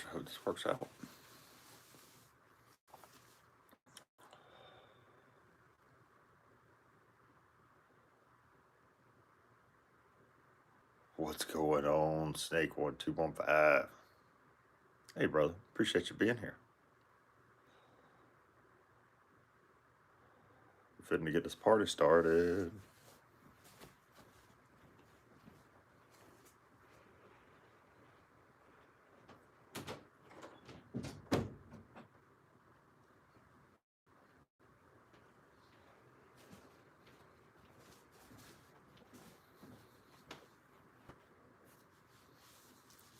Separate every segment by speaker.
Speaker 1: I hope this works out. What's going on, Snake1215? Hey, brother. Appreciate you being here. We're fitting to get this party started.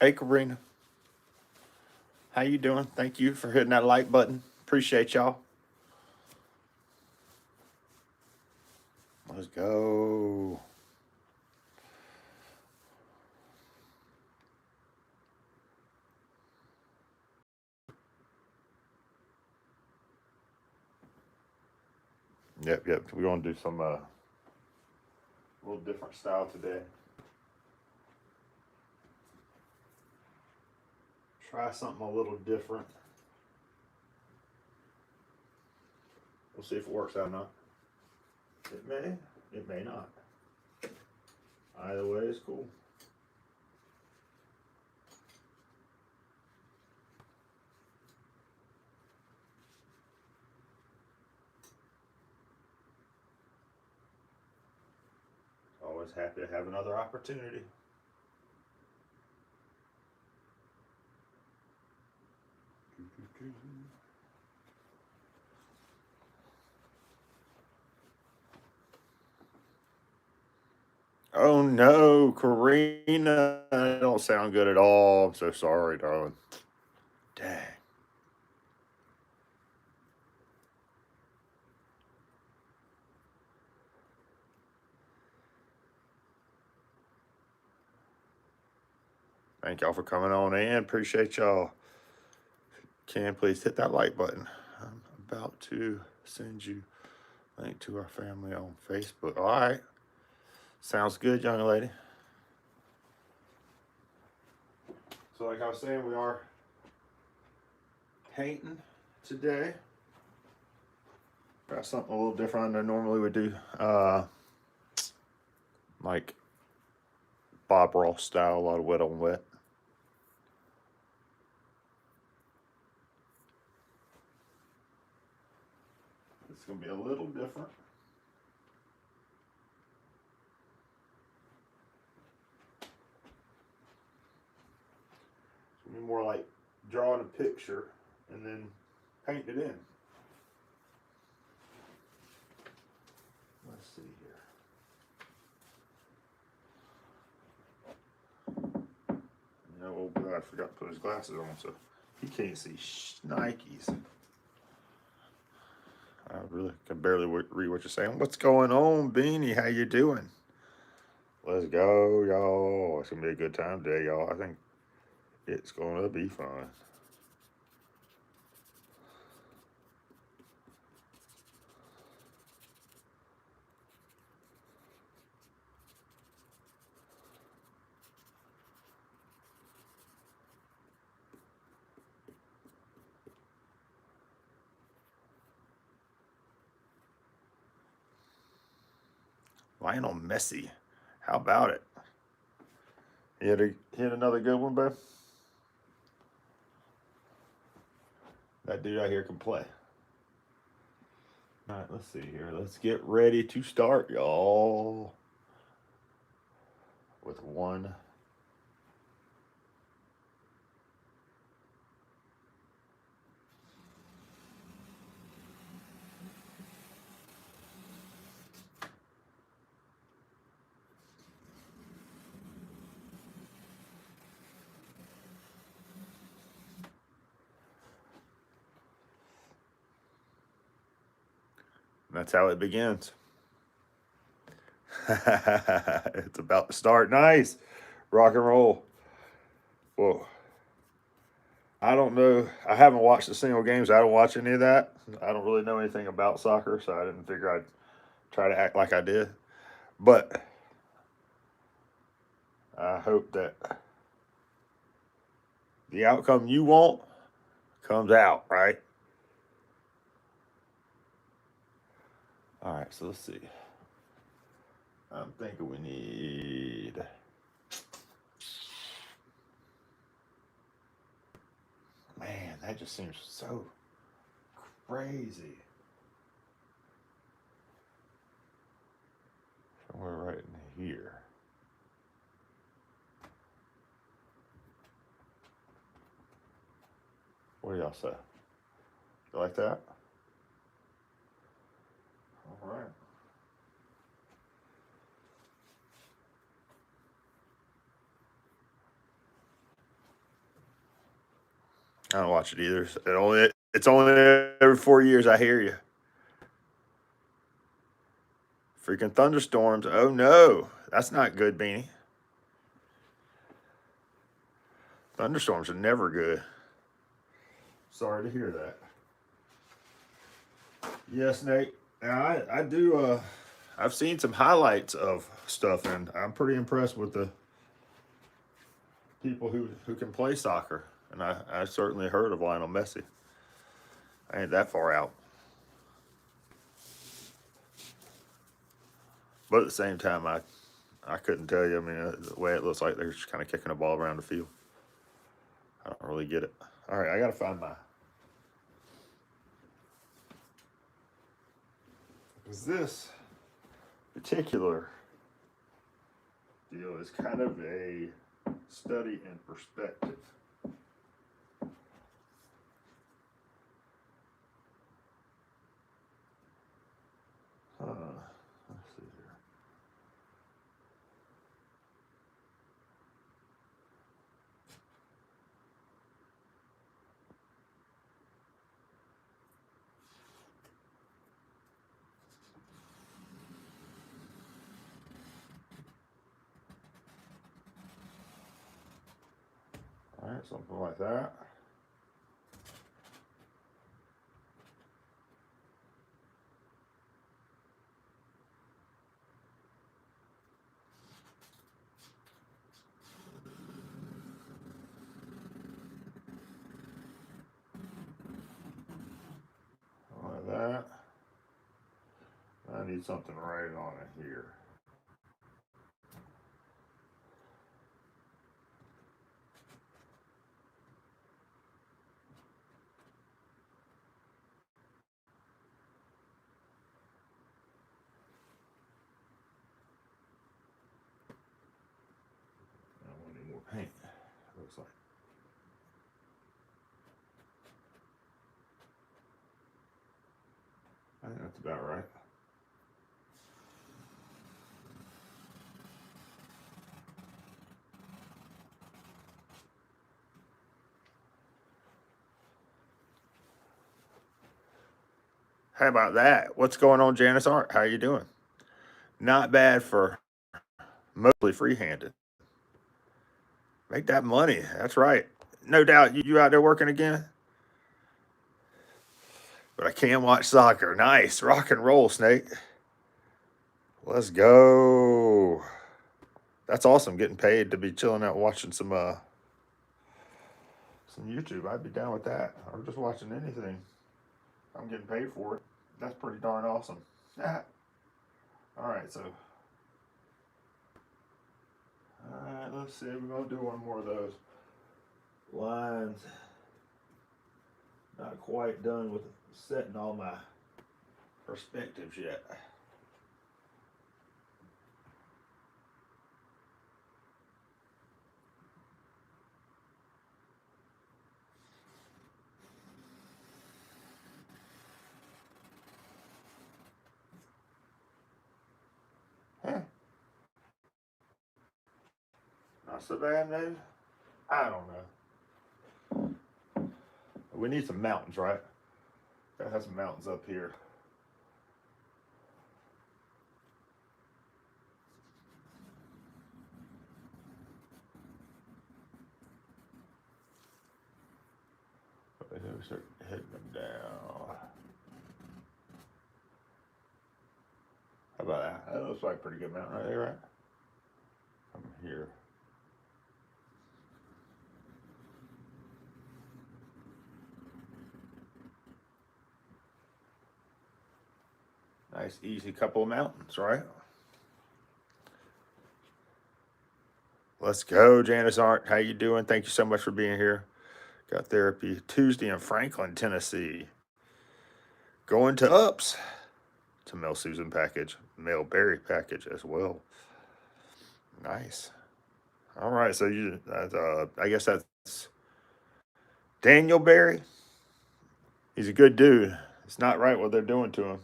Speaker 1: Hey, Karina. How you doing? Thank you for hitting that like button. Appreciate y'all. Let's go. Yep. We're going to do some a little different style today. Try something a little different. We'll see if it works out or not. It may not. Either way is cool. Always happy to have another opportunity. Oh no, Karina, that don't sound good at all. I'm so sorry, darling. Dang. Thank y'all for coming on in. Appreciate y'all. Can please hit that like button. I'm about to send you a link to our family on Facebook. All right. Sounds good, young lady. So like I was saying, we are painting today. Got something a little different than normally we do. Like Bob Ross style, a lot of wet on wet. It's going to be a little different. It's going to be more like drawing a picture and then paint it in. Let's see here. You know, old guy, I forgot to put his glasses on, so he can't see Nikes. I really can barely read what you're saying. What's going on, Beanie? How you doing? Let's go, y'all. It's going to be a good time today, y'all. I think it's going to be fun. Lionel Messi. How about it? Hit another good one, babe? That dude out here can play. All right, let's see here. Let's get ready to start, y'all. With one. That's how it begins. It's about to start. Nice. Rock and roll. Whoa. I don't know. I haven't watched the single games. I don't watch any of that. I don't really know anything about soccer, so I didn't figure I'd try to act like I did. But I hope that the outcome you want comes out, right? All right, so let's see. I'm thinking we need. Man, that just seems so crazy. Somewhere right in here. What do y'all say? You like that? All right. I don't watch it either. It's only every 4 years I hear you. Freaking thunderstorms. Oh no. That's not good, Beanie. Thunderstorms are never good. Sorry to hear that. Yes, Nate. Now I do I've seen some highlights of stuff and I'm pretty impressed with the people who can play soccer. And I certainly heard of Lionel Messi. I ain't that far out. But at the same time I couldn't tell you. I mean, the way it looks like they're just kind of kicking a ball around the field. I don't really get it. All right, I got to find my. Because this particular deal is kind of a study in perspective. Let's see here. All right, something like that. Like that. I need something right on it here. I want any more paint, it looks like. I think that's about right. How about that? What's going on, Janice Art? How you doing? Not bad for mostly free-handed. Make that money. That's right. No doubt you out there working again? But I can watch soccer. Nice. Rock and roll, Snake. Let's go. That's awesome. Getting paid to be chilling out watching some YouTube. I'd be down with that. Or just watching anything. I'm getting paid for it. That's pretty darn awesome. Alright, so alright, let's see. We're gonna do one more of those lines. Not quite done with setting all my perspectives yet. Huh. Not so bad, maybe. I don't know. We need some mountains, right? Gotta have some mountains up here. But then we start hitting them down. How about that? That looks like a pretty good mountain right there, right? From here. Nice, easy couple of mountains, right? Let's go, Janice Arndt. How you doing? Thank you so much for being here. Got therapy Tuesday in Franklin, Tennessee. Going to Ups. It's a Mel Susan package, Mel Berry package as well. Nice. All right, so I guess that's Daniel Berry. He's a good dude. It's not right what they're doing to him.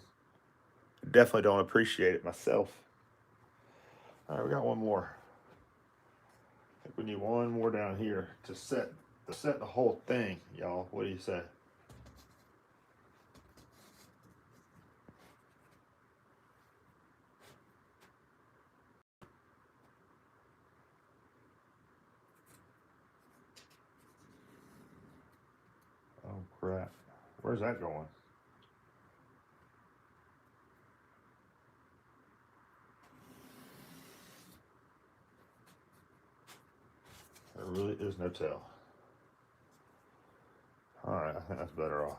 Speaker 1: I definitely don't appreciate it myself. All right, we got one more. I think we need one more down here to set the whole thing, y'all. What do you say? Oh crap! Where's that going? There really is no tell. All right, I think that's better off.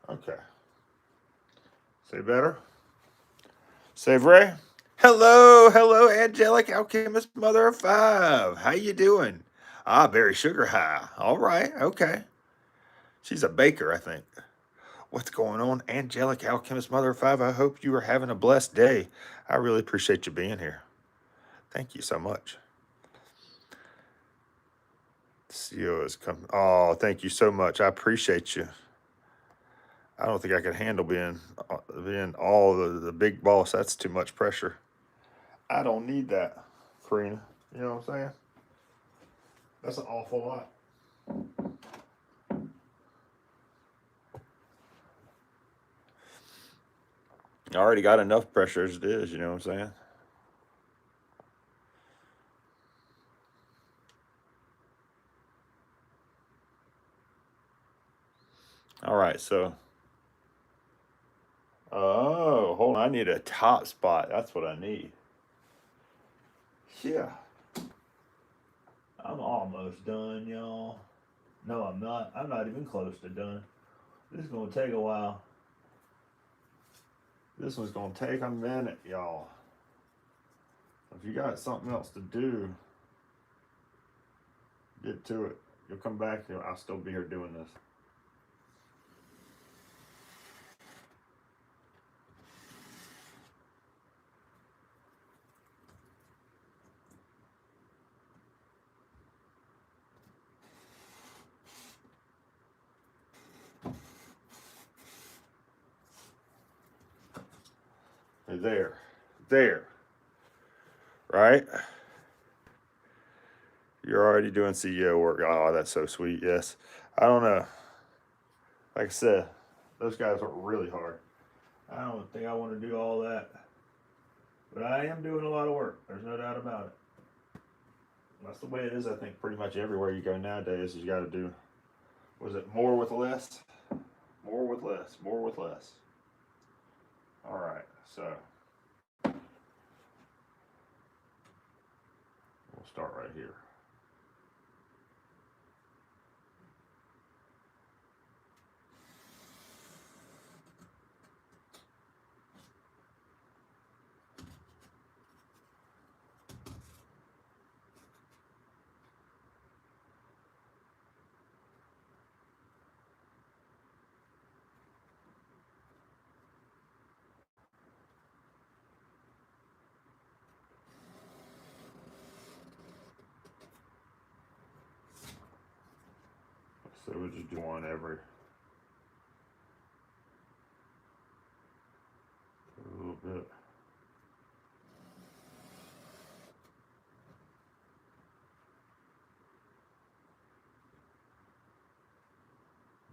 Speaker 1: Okay. Say better. Save Ray. Hello, angelic alchemist mother of five. How you doing? Ah, berry sugar high. All right, okay. She's a baker, I think. What's going on, angelic alchemist mother of five? I hope you are having a blessed day. I really appreciate you being here. Thank you so much. CEO is coming. Oh, thank you so much. I appreciate you. I don't think I could handle being all the big boss. That's too much pressure. I don't need that, Karina. You know what I'm saying? That's an awful lot. I already got enough pressure as it is. You know what I'm saying? All right, so. Oh, hold on. I need a top spot. That's what I need. Yeah. I'm almost done, y'all. No, I'm not. I'm not even close to done. This is going to take a while. This one's going to take a minute, y'all. If you got something else to do, get to it. You'll come back here. I'll still be here doing this. There. There. Right? You're already doing CEO work. Oh, that's so sweet. Yes. I don't know. Like I said, those guys work really hard. I don't think I want to do all that. But I am doing a lot of work. There's no doubt about it. That's the way it is, I think, pretty much everywhere you go nowadays. You got to do, was it more with less? More with less. More with less. All right. So we'll start right here. So we'll just do one every a little bit.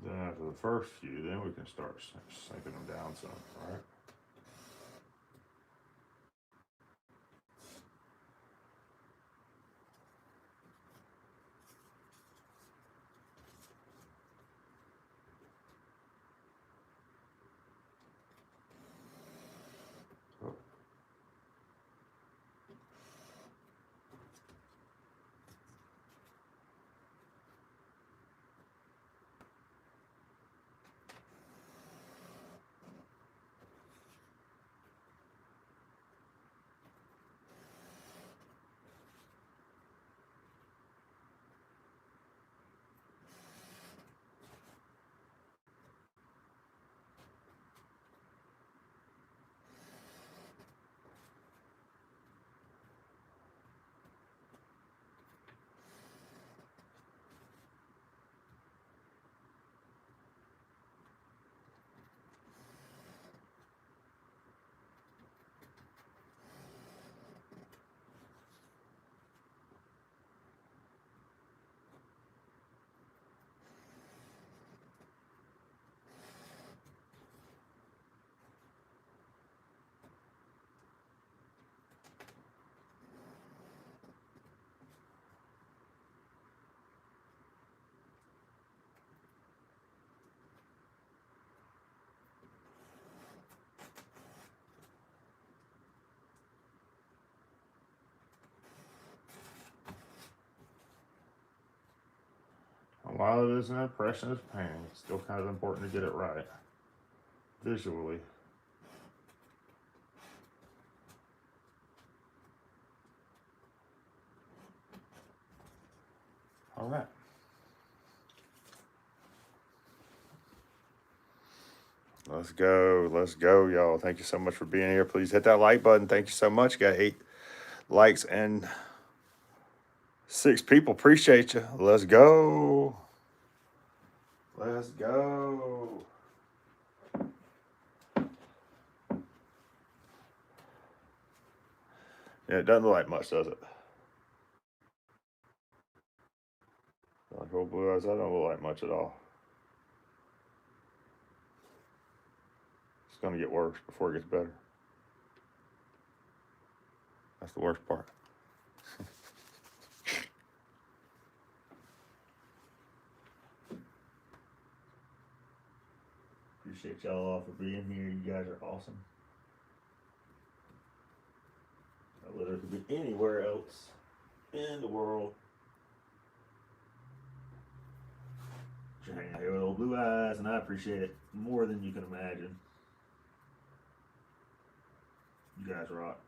Speaker 1: Then after the first few, then we can start sinking them down some, right? while it is an impressionist painting, it's still kind of important to get it right visually. All right. Let's go, y'all. Thank you so much for being here. Please hit that like button. Thank you so much. Got 8 likes and 6 people. Appreciate you. Let's go. Let's go. Yeah, it doesn't look like much, does it? Like old blue eyes, that don't look like much at all. It's gonna get worse before it gets better. That's the worst part. Appreciate y'all all for being here. You guys are awesome. I literally could be anywhere else in the world. You're hanging out here with old blue eyes, and I appreciate it more than you can imagine. You guys rock.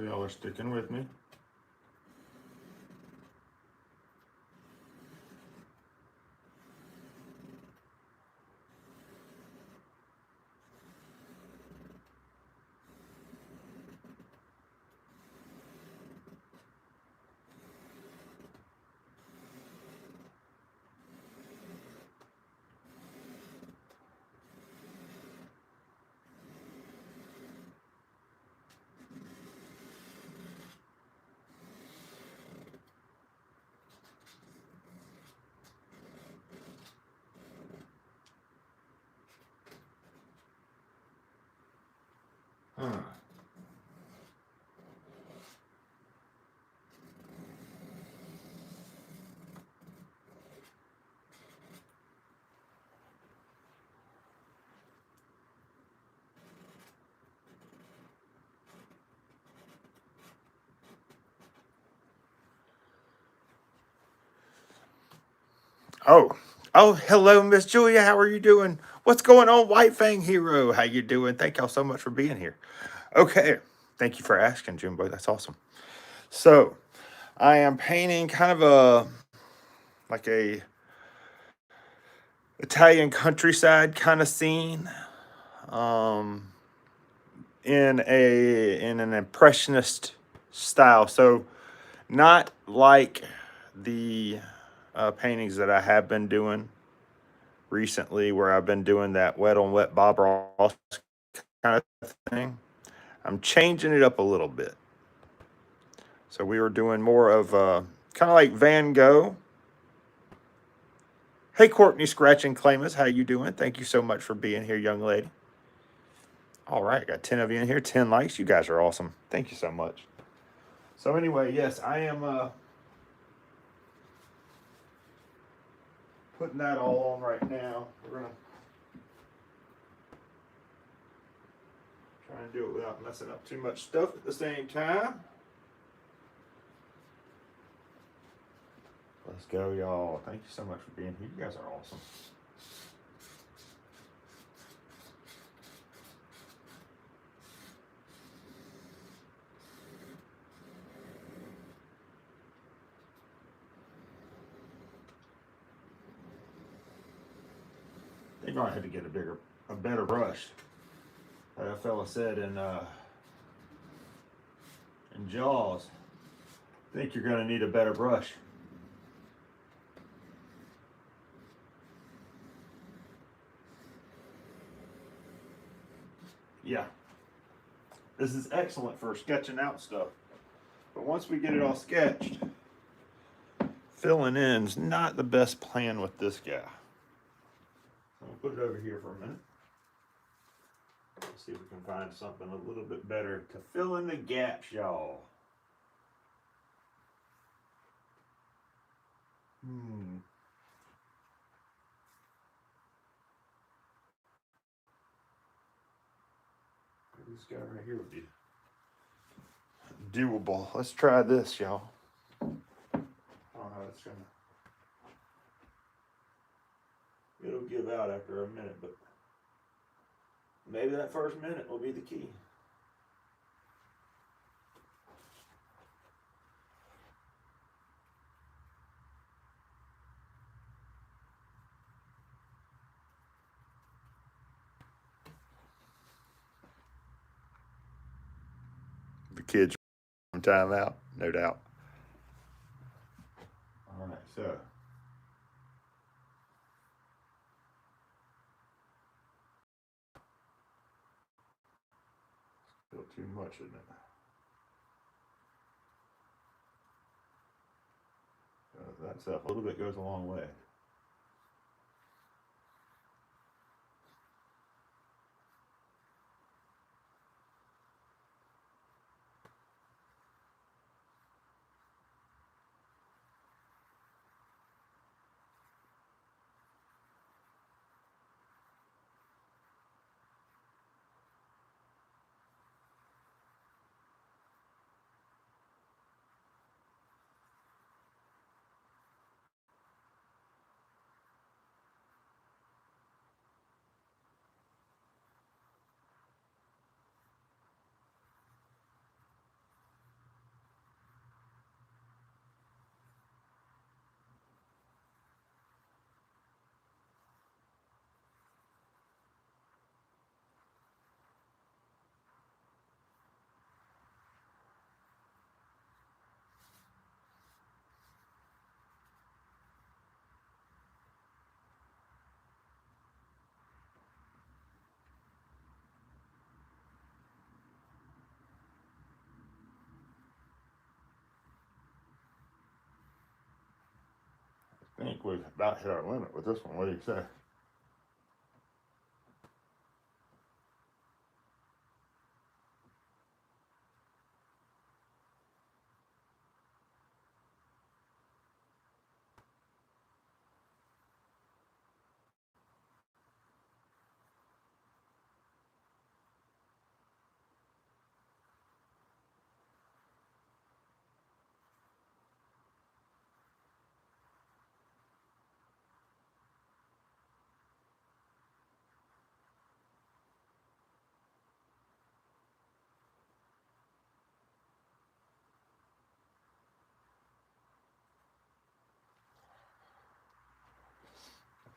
Speaker 1: Y'all are sticking with me. Huh. Oh, hello, Miss Julia. How are you doing? What's going on, White Fang Hero? How you doing? Thank y'all so much for being here. Okay, thank you for asking, Jimbo. That's awesome. So, I am painting kind of like a Italian countryside kind of scene. Um, in an Impressionist style. So not like the paintings that I have been doing recently, where I've been doing that wet on wet Bob Ross kind of thing. I'm changing it up a little bit. So we were doing more of kind of like Van Gogh. Hey, Courtney Scratch and Claimus, how you doing? Thank you so much for being here, young lady. All right, got 10 of you in here, 10 likes. You guys are awesome. Thank you so much. So anyway, yes, I am putting that all on right now. We're gonna try and do it without messing up too much stuff at the same time. Let's go, y'all. Thank you so much for being here. You guys are awesome. They might have to get a better brush. Like a fella said in Jaws, I think you're gonna need a better brush. Yeah, this is excellent for sketching out stuff. But once we get it all sketched, filling in's not the best plan with this guy. So I'll put it over here for a minute. Let's see if we can find something a little bit better to fill in the gaps, y'all. This guy right here would be doable. Let's try this, y'all. I don't know how it's gonna. It'll give out after a minute, but maybe that first minute will be the key. The kids from time out, no doubt. All right, so still too much, isn't it? That stuff a little bit goes a long way. I think we've about hit our limit with this one. What do you say?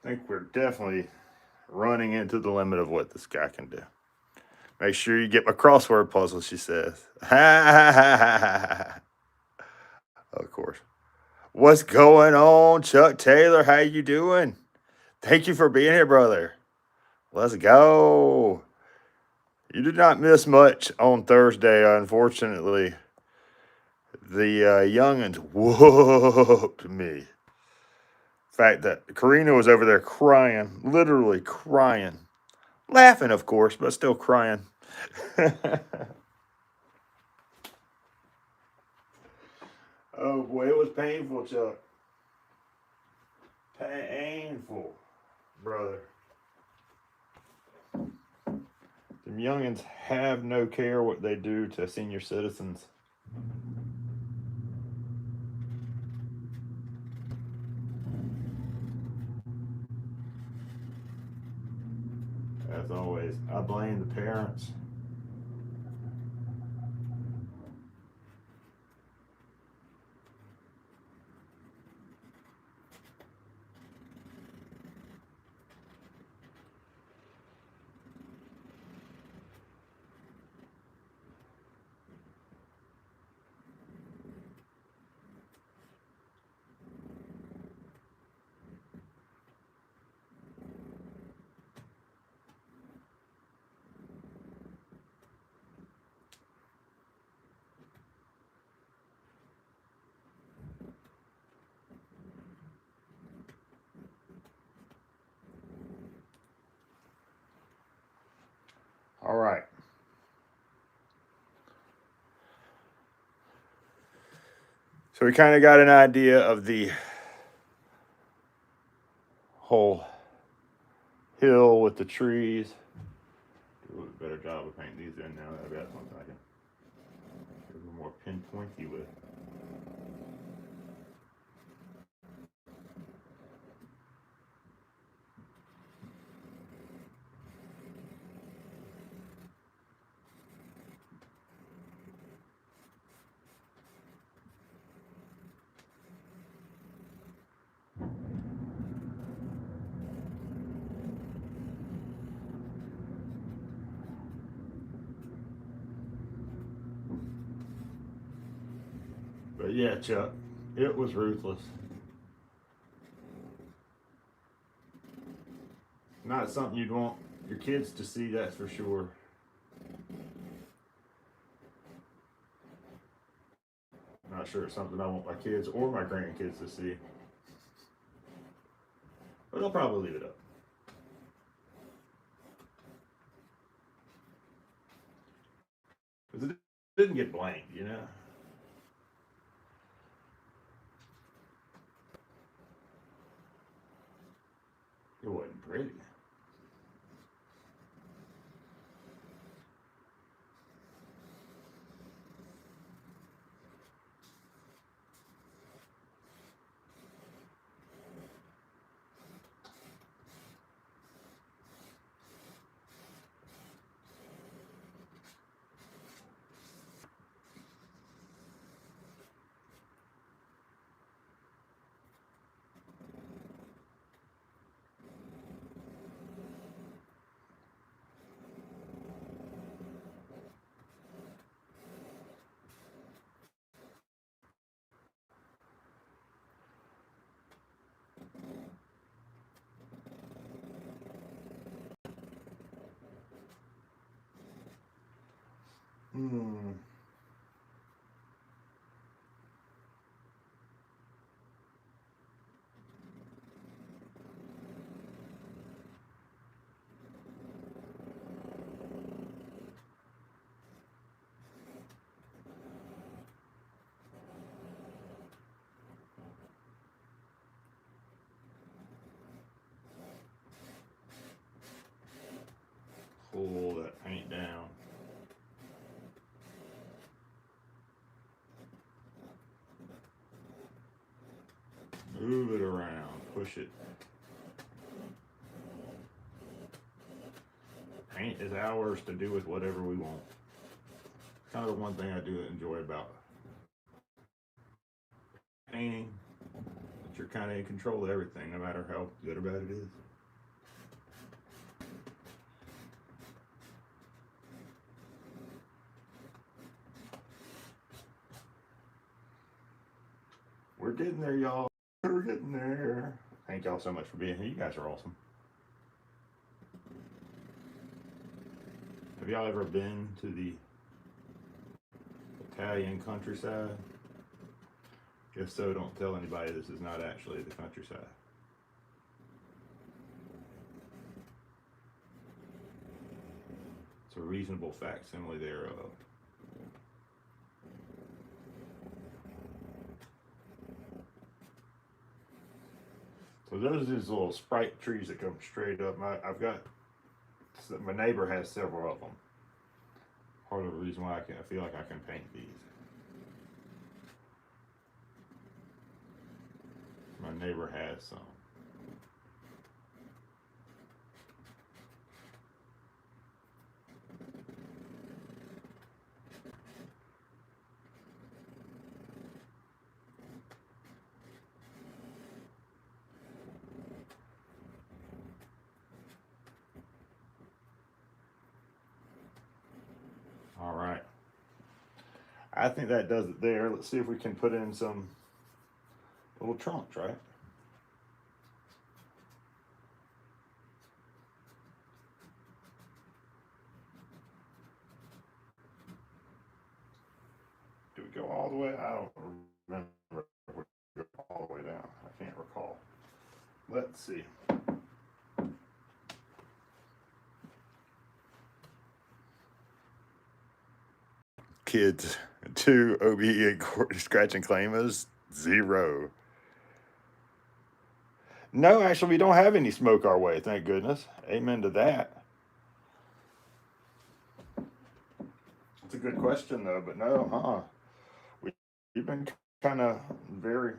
Speaker 1: I think we're definitely running into the limit of what this guy can do. Make sure you get my crossword puzzle, she says. Of course. What's going on, Chuck Taylor? How you doing? Thank you for being here, brother. Let's go. You did not miss much on Thursday, unfortunately. The youngins whooped me. In fact, that Karina was over there crying, literally crying. Laughing, of course, but still crying. Oh boy, it was painful, Chuck. Painful, brother. Them youngins have no care what they do to senior citizens. As always, I blame the parents. All right. So we kind of got an idea of the whole hill with the trees. Do a better job of painting these in now that I've got something I can get a little more pinpointy with. But yeah, Chuck, it was ruthless. Not something you'd want your kids to see, that's for sure. Not sure it's something I want my kids or my grandkids to see. But I'll probably leave it up. Because it didn't get blamed, you know? It wasn't pretty. Hmm. Pull that paint down. Move it around. Push it. Paint is ours to do with whatever we want. Kind of the one thing I do enjoy about painting, that you're kind of in control of everything, no matter how good or bad it is. getting there, y'all. We're getting there. Thank y'all so much for being here. You guys are awesome. Have y'all ever been to the Italian countryside? If so, don't tell anybody this is not actually the countryside. It's a reasonable facsimile thereof. So those are these little sprite trees that come straight up. My neighbor has several of them. Part of the reason why I feel like I can paint these. My neighbor has some. All right. I think that does it there. Let's see if we can put in some little trunks, right? Do we go all the way? I don't remember if we go all the way down. I can't recall. Let's see. Kids, 2 OBE and scratch and claim is 0. No, actually, we don't have any smoke our way, thank goodness. Amen to that. It's a good question, though, but no, we've been kind of very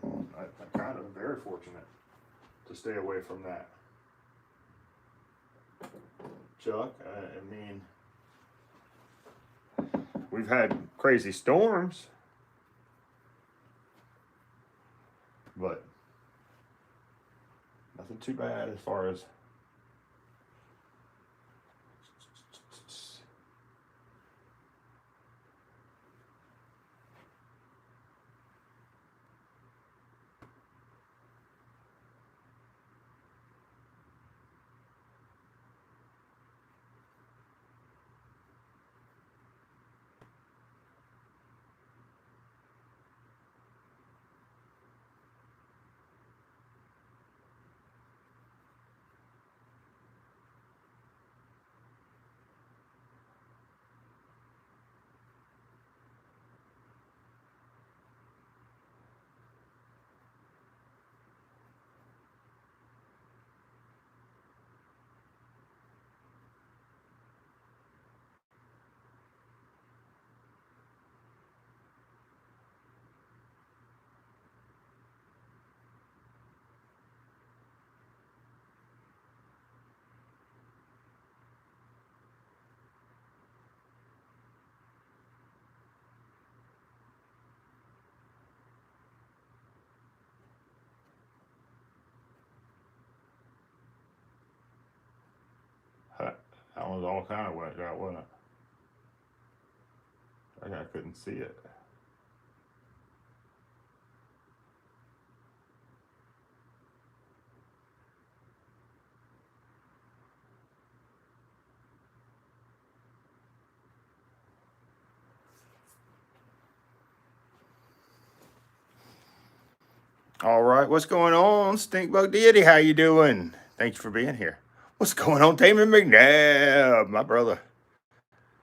Speaker 1: fortunate to stay away from that. Chuck, I mean, we've had crazy storms, but nothing too bad as far as that was all kind of wet out, wasn't it? I couldn't see it. All right, what's going on, Stinkbug Deity? How you doing? Thank you for being here. What's going on, Damon McNabb, my brother?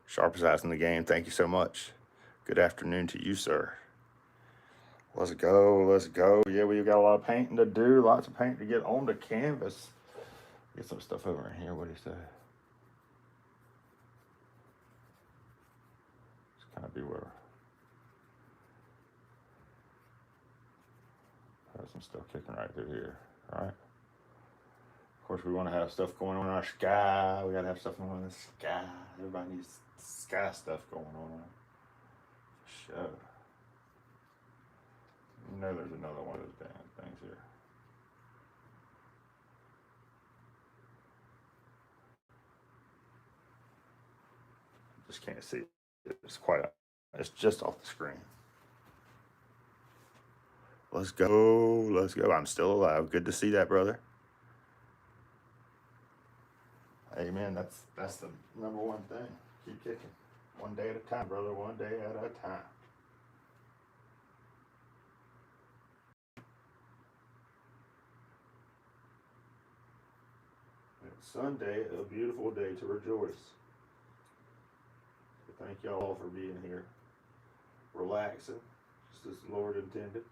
Speaker 1: Sharpest ass in the game. Thank you so much. Good afternoon to you, sir. Let's go. Let's go. Yeah, we've got a lot of painting to do. Lots of paint to get on the canvas. Get some stuff over in here. What do you say? It's kind of be where there's some stuff kicking right through here. All right. Of course, we want to have stuff going on in our sky. We got to have stuff going on in the sky. Everybody needs sky stuff going on. Sure. You know there's another one of those damn things here. Just can't see it. It's just off the screen. Let's go. Let's go. I'm still alive. Good to see that, brother. Amen. That's the number one thing. Keep kicking. One day at a time, brother. One day at a time. It's Sunday, a beautiful day to rejoice. So thank y'all for being here. Relaxing, just as the Lord intended.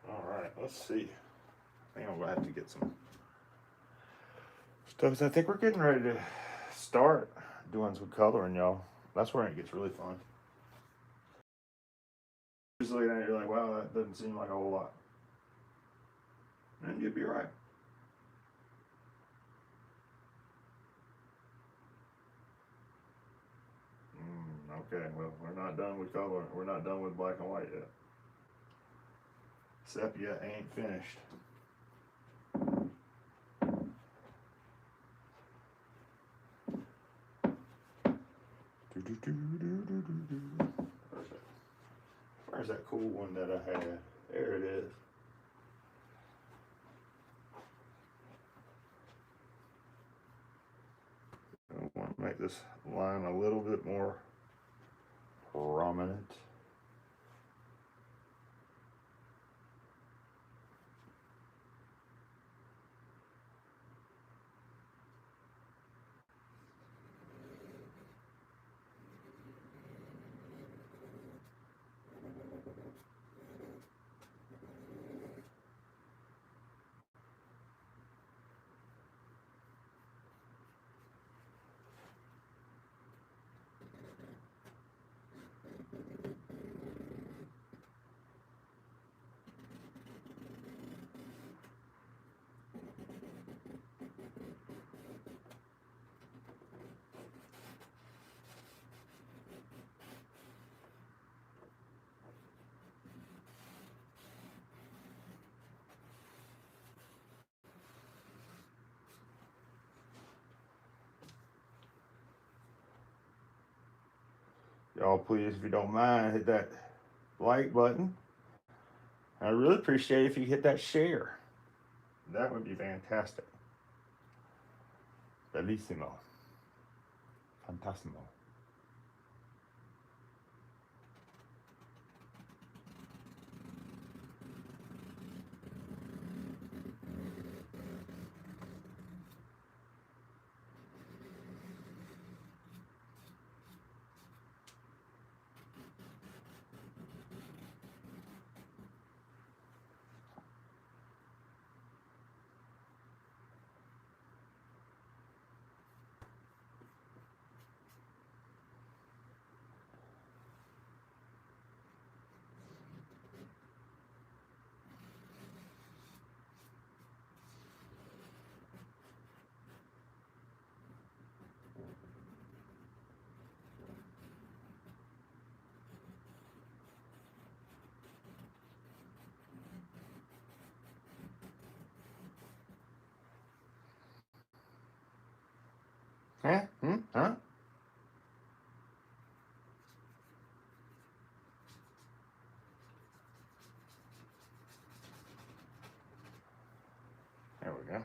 Speaker 1: All right, let's see. I think I'm gonna have to get some stuff. I think we're getting ready to start doing some coloring, y'all. That's where it gets really fun. Just looking at it, you're like, wow, that doesn't seem like a whole lot. And you'd be right. Okay, well, we're not done with color. We're not done with black and white yet. Sepia ain't finished. Where's that cool one that I had? There it is. I want to make this line a little bit more prominent. Y'all, please, if you don't mind, hit that like button. I really appreciate it if you hit that share. That would be fantastic. Bellissimo. Fantassimo. Huh? Huh? There we go.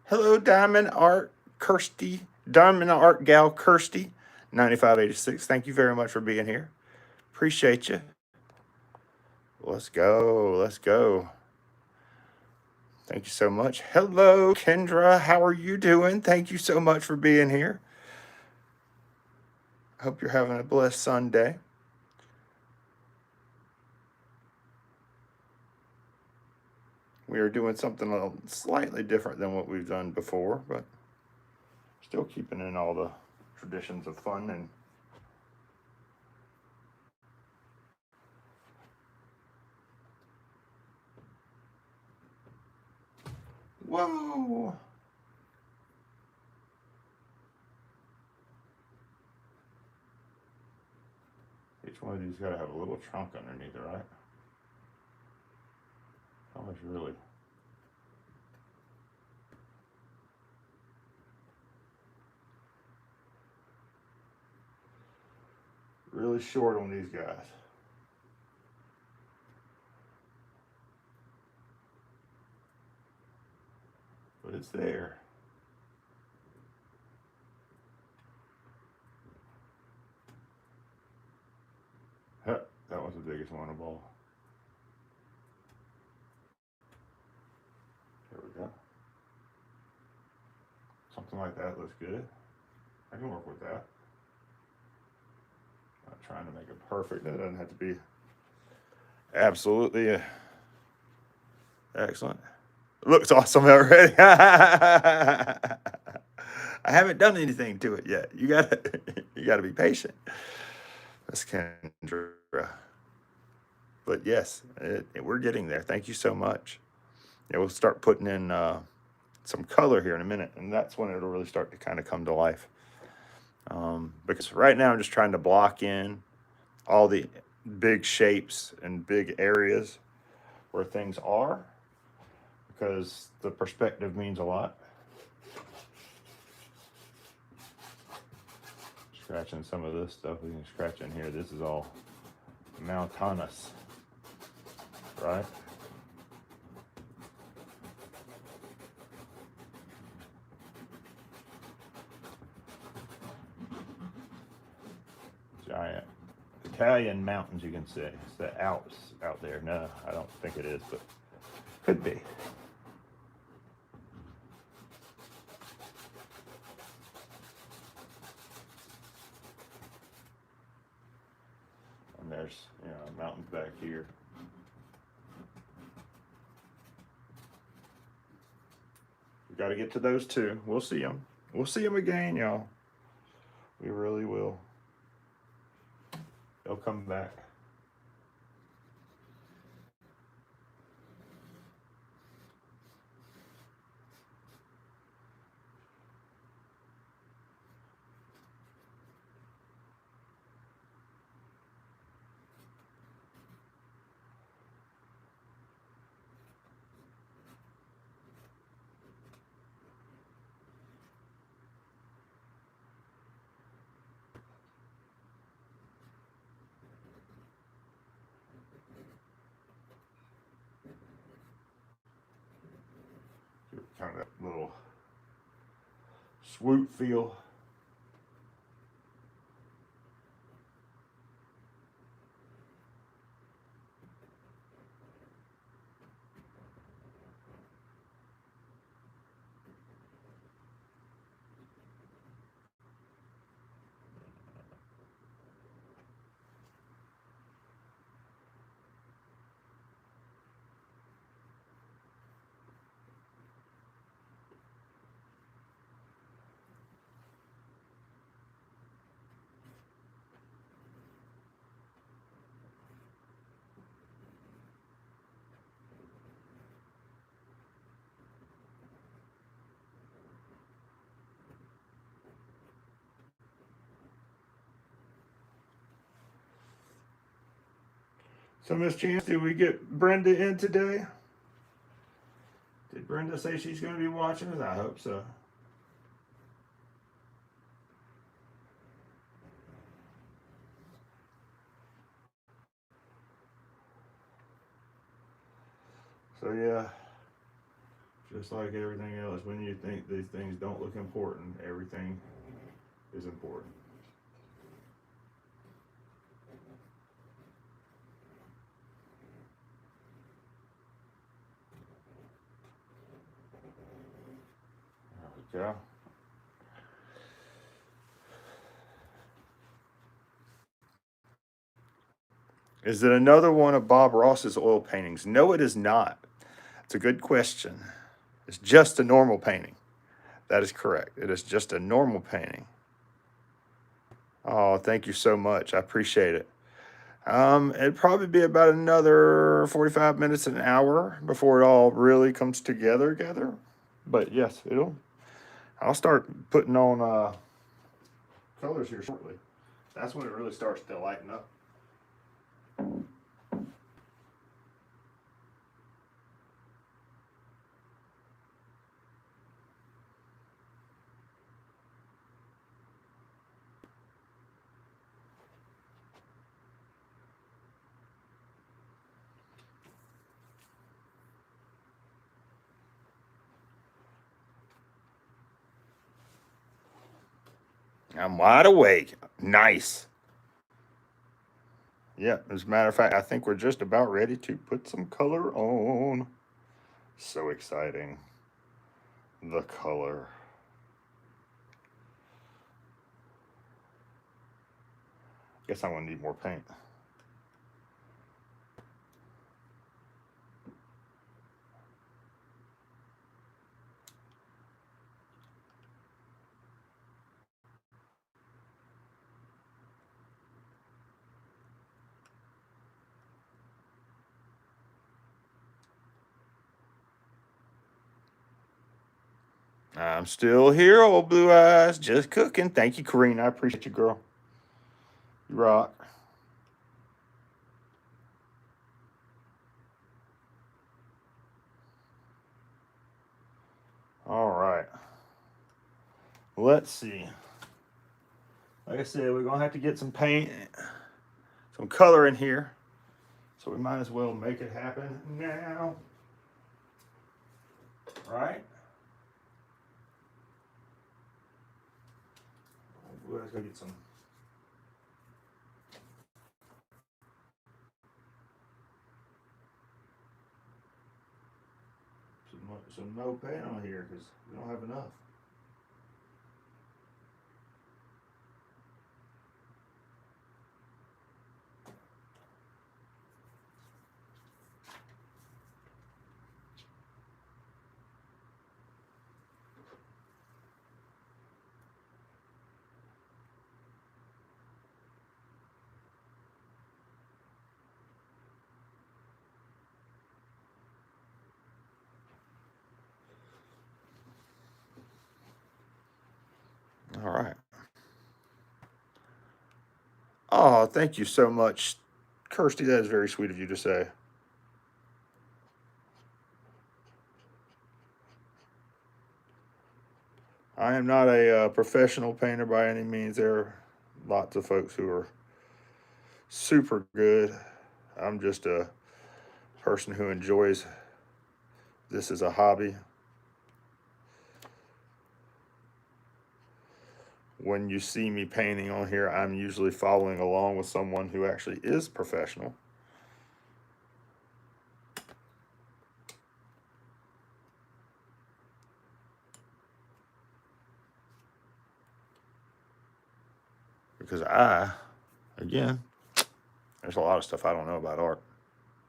Speaker 1: Hello, Diamond Art Kirsty. Diamond Art Gal Kirsty, 9586. Thank you very much for being here. Appreciate you. Let's go. Let's go. Thank you so much. Hello, Kendra. How are you doing? Thank you so much for being here. Hope you're having a blessed Sunday. We are doing something a little slightly different than what we've done before, but still keeping in all the traditions of fun and whoa. Each one of these got to have a little trunk underneath it, right? Colors really. Really short on these guys. But it's there. Huh, that was the biggest one of all. There we go. Something like that looks good. I can work with that. Not trying to make it perfect. That doesn't have to be absolutely excellent. It looks awesome already. I haven't done anything to it yet. You gotta be patient. That's Kendra. But yes, we're getting there. Thank you so much. Yeah, we'll start putting in some color here in a minute, and that's when it'll really start to kind of come to life. Because right now I'm just trying to block in all the big shapes and big areas where things are, because the perspective means a lot. Scratching some of this stuff, we can scratch in here. This is all mountainous, right? Giant Italian mountains, you can say. It's the Alps out there. No, I don't think it is, but could be. And there's, mountains back here. We got to get to those too. We'll see them. We'll see them again, y'all. We really will. They'll come back. Kind of that little swoop feel. So, Miss Chance, did we get Brenda in today? Did Brenda say she's going to be watching us? I hope so. So, yeah, just like everything else, when you think these things don't look important, everything is important. There we go. Is it another one of Bob Ross's oil paintings? No, it is not. It's a good question. It's just a normal painting. That is correct. It is just a normal painting. Oh, thank you so much. I appreciate it. It'd probably be about another 45 minutes, an hour before it all really comes together. But yes, I'll start putting on colors here shortly. That's when it really starts to lighten up. I'm wide awake. Nice. Yeah, as a matter of fact, I think we're just about ready to put some color on. So exciting. The color. Guess I'm gonna need more paint. I'm still here, old blue eyes, just cooking. Thank you, Karina. I appreciate you, girl. You rock. All right. Let's see. Like I said, we're gonna have to get some paint, some color in here. So we might as well make it happen now. Right? Let's go get some no paint on here because we don't have enough. All right. Oh, thank you so much, Kirsty. That is very sweet of you to say. I am not a professional painter by any means. There are lots of folks who are super good. I'm just a person who enjoys this as a hobby. When you see me painting on here, I'm usually following along with someone who actually is professional. Because again, there's a lot of stuff I don't know about art.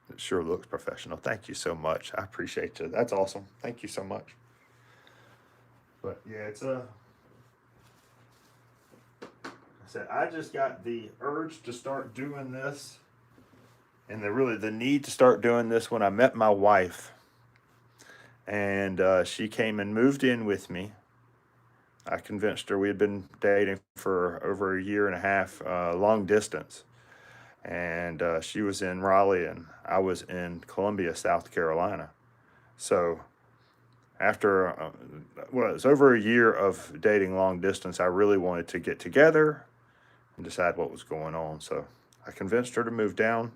Speaker 1: It sure looks professional. Thank you so much. I appreciate you. That's awesome. Thank you so much. But yeah, I said I just got the urge to start doing this, and the need to start doing this when I met my wife, and she came and moved in with me. I convinced her. We had been dating for over a year and a half, long distance, and she was in Raleigh and I was in Columbia, South Carolina. So after well, it's over a year of dating long distance, I really wanted to get together and decide what was going on. So I convinced her to move down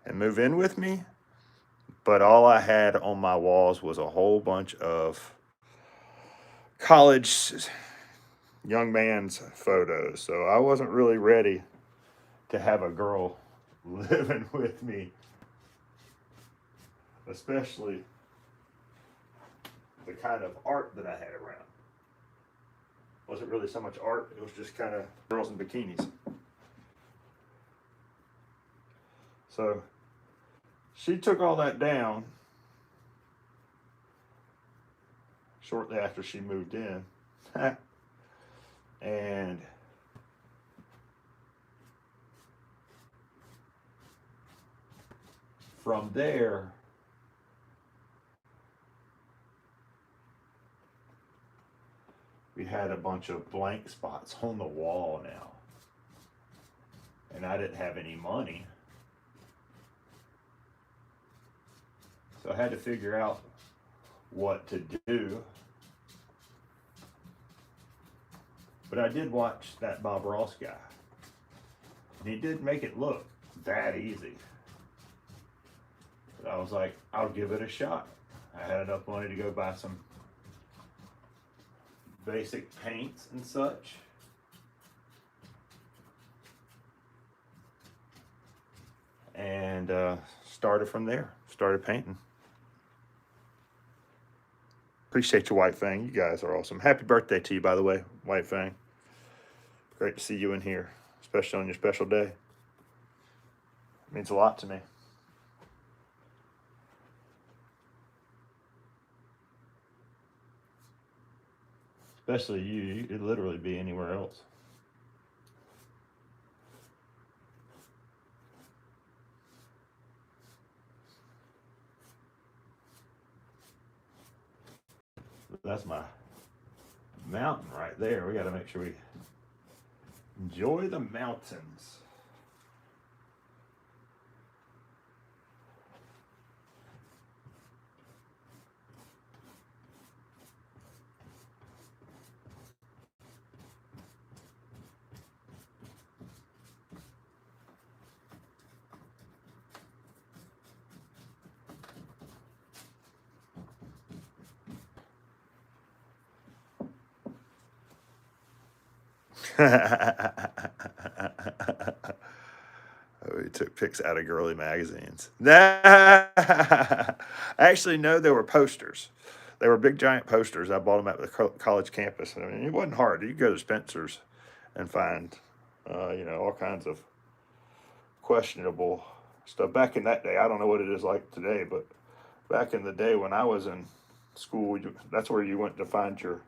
Speaker 1: and move in with me. But all I had on my walls was a whole bunch of college young man's photos. So I wasn't really ready to have a girl living with me, especially the kind of art that I had around. Wasn't really so much art, it was just kind of girls in bikinis. So she took all that down shortly after she moved in. And from there, we had a bunch of blank spots on the wall now. And I didn't have any money. So I had to figure out what to do. But I did watch that Bob Ross guy. And he did make it look that easy. But I was like, I'll give it a shot. I had enough money to go buy some basic paints and such. and started from there. Started painting. Appreciate you, White Fang. You guys are awesome. Happy birthday to you, by the way, White Fang. Great to see you in here, especially on your special day. It means a lot to me. Especially you. You could literally be anywhere else. That's my mountain right there. We got to make sure we enjoy the mountains. Oh, he took pics out of girly magazines. Actually, no, they were posters. They were big, giant posters. I bought them at the college campus. I mean, it wasn't hard. You could go to Spencer's and find, all kinds of questionable stuff. Back in that day, I don't know what it is like today, but back in the day when I was in school, that's where you went to find your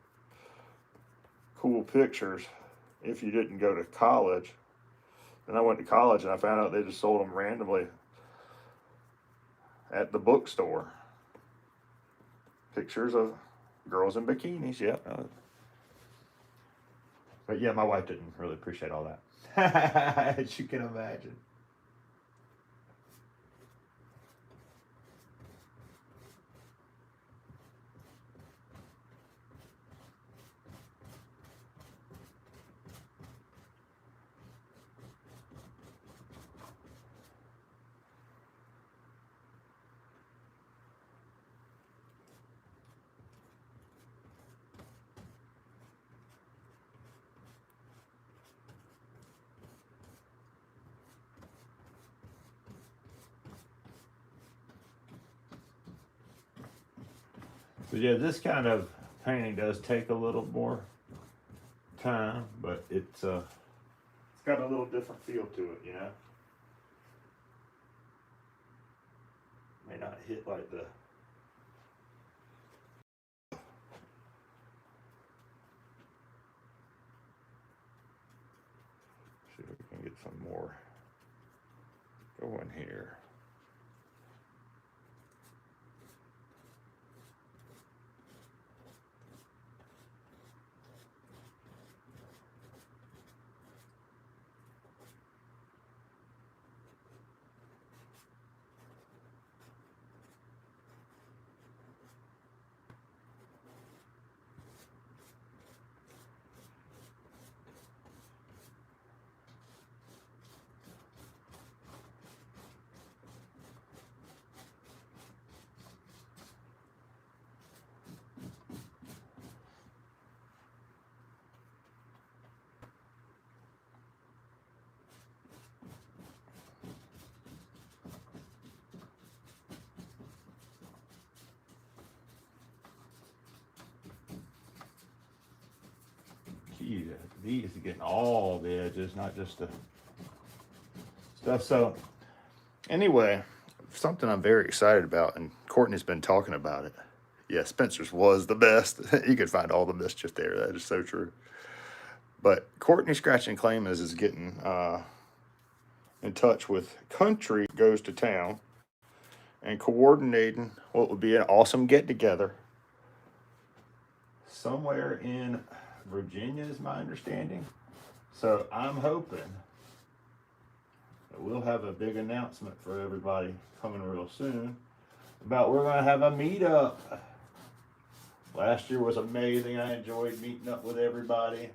Speaker 1: cool pictures if you didn't go to college. And I went to college and I found out they just sold them randomly at the bookstore. Pictures of girls in bikinis, yeah. But yeah, my wife didn't really appreciate all that. As you can imagine. So yeah, this kind of painting does take a little more time, but it's got a little different feel to it, you know. May not hit like the see if we can get some more going here. Geez, these are getting all the edges, not just the stuff. So anyway, something I'm very excited about, and Courtney's been talking about it. Yeah, Spencer's was the best. You could find all the mischief there. That is so true. But Courtney Scratch and Claim is getting in touch with Country Goes to Town and coordinating what would be an awesome get together somewhere in Virginia, is my understanding. So I'm hoping that we'll have a big announcement for everybody coming real soon about we're going to have a meetup. Last year was amazing. I enjoyed meeting up with everybody,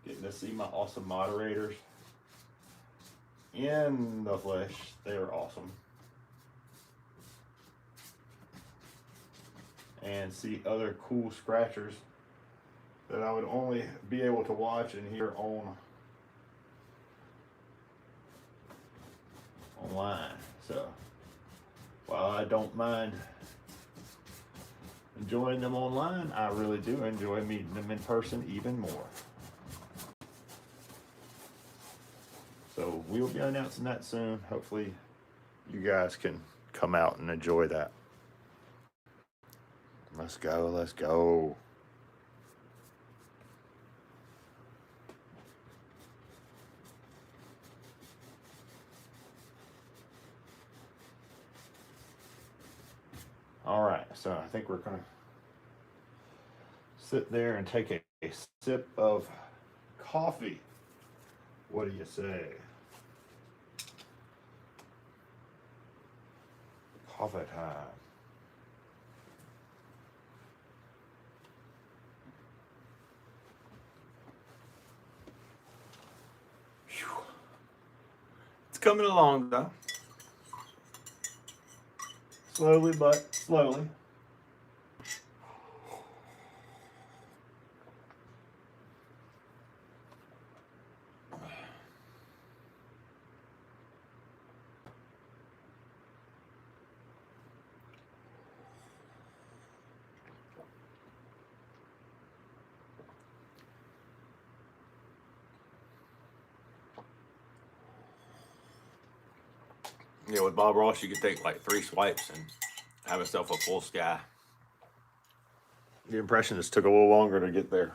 Speaker 1: getting to see my awesome moderators in the flesh. They were awesome. And see other cool scratchers that I would only be able to watch and hear online. So while I don't mind enjoying them online, I really do enjoy meeting them in person even more. So we'll be announcing that soon. Hopefully you guys can come out and enjoy that. Let's go, let's go. All right, so I think we're gonna sit there and take a sip of coffee. What do you say? Coffee time. Whew. It's coming along though. Slowly but slowly. Yeah, with Bob Ross, you could take like 3 swipes and have yourself a full sky. The Impressionist took a little longer to get there.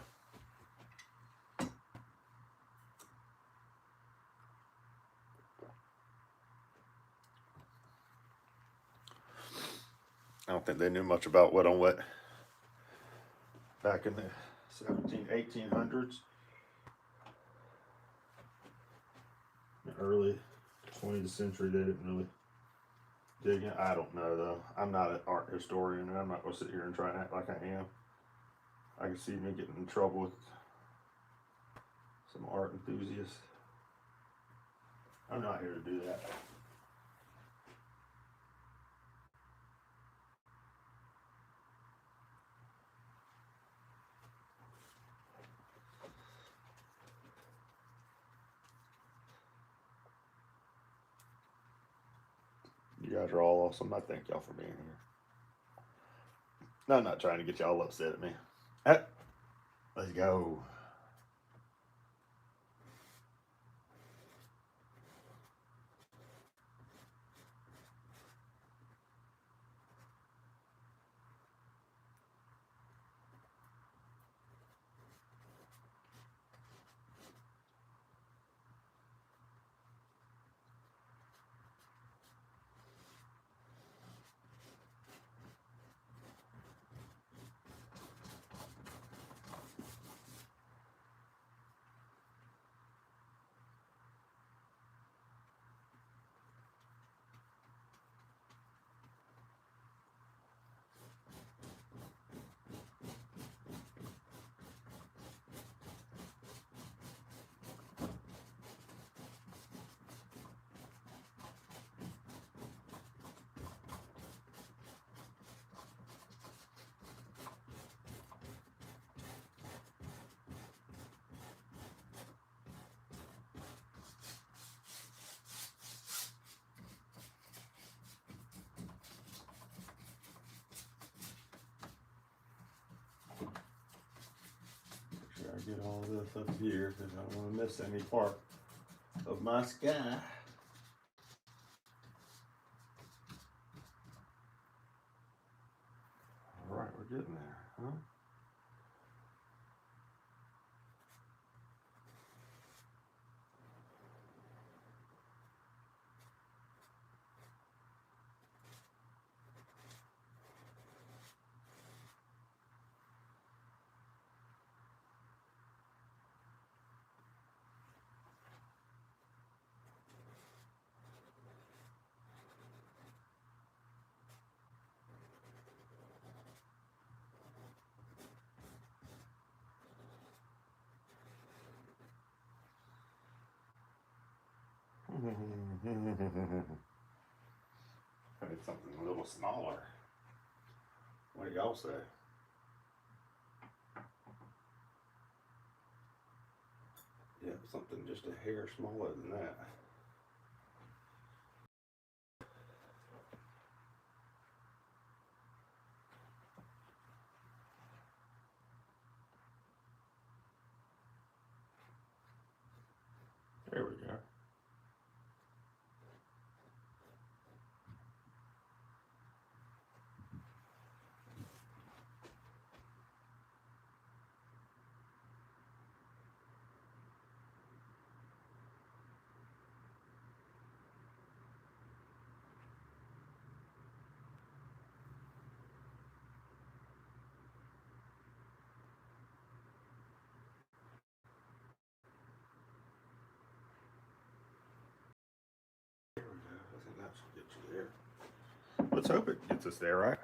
Speaker 1: I don't think they knew much about wet on wet back in the 1800s. The early 20th century, they didn't really dig in. I don't know though. I'm not an art historian, and I'm not going to sit here and try and act like I am. I can see me getting in trouble with some art enthusiasts. I'm not here to do that. You guys are all awesome. I thank y'all for being here. No, I'm not trying to get y'all upset at me. Let's go. I get all this up here because I don't want to miss any part of my sky. All right, we're getting there, huh? I need something a little smaller. What do y'all say? Yeah, something just a hair smaller than that. There we go. There we go. I think that should get you there. Let's hope it gets us there, right?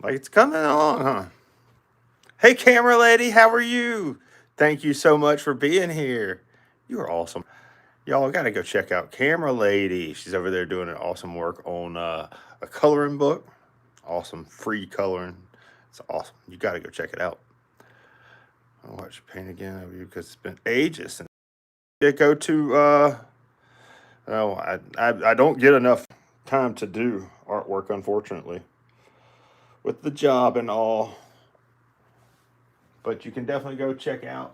Speaker 1: Like it's coming along, huh? Hey, camera lady, how are you? Thank you so much for being here. You are awesome. Y'all got to go check out Camera Lady. She's over there doing an awesome work on a coloring book. Awesome free coloring. It's awesome. You got to go check it out. I'll watch you paint again over you because it's been ages since I go to. Oh, I don't get enough time to do artwork, unfortunately, with the job and all. But you can definitely go check out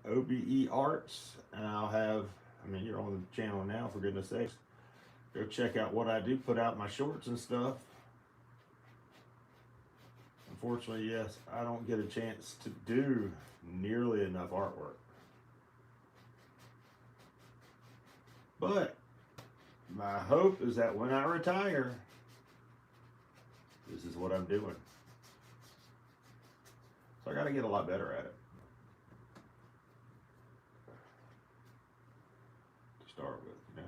Speaker 1: OBE Arts, and I'll have. I mean, you're on the channel now, for goodness sakes. Go check out what I do. Put out my shorts and stuff. Unfortunately, yes, I don't get a chance to do nearly enough artwork. But my hope is that when I retire, this is what I'm doing. So I got to get a lot better at it. To start with, you know.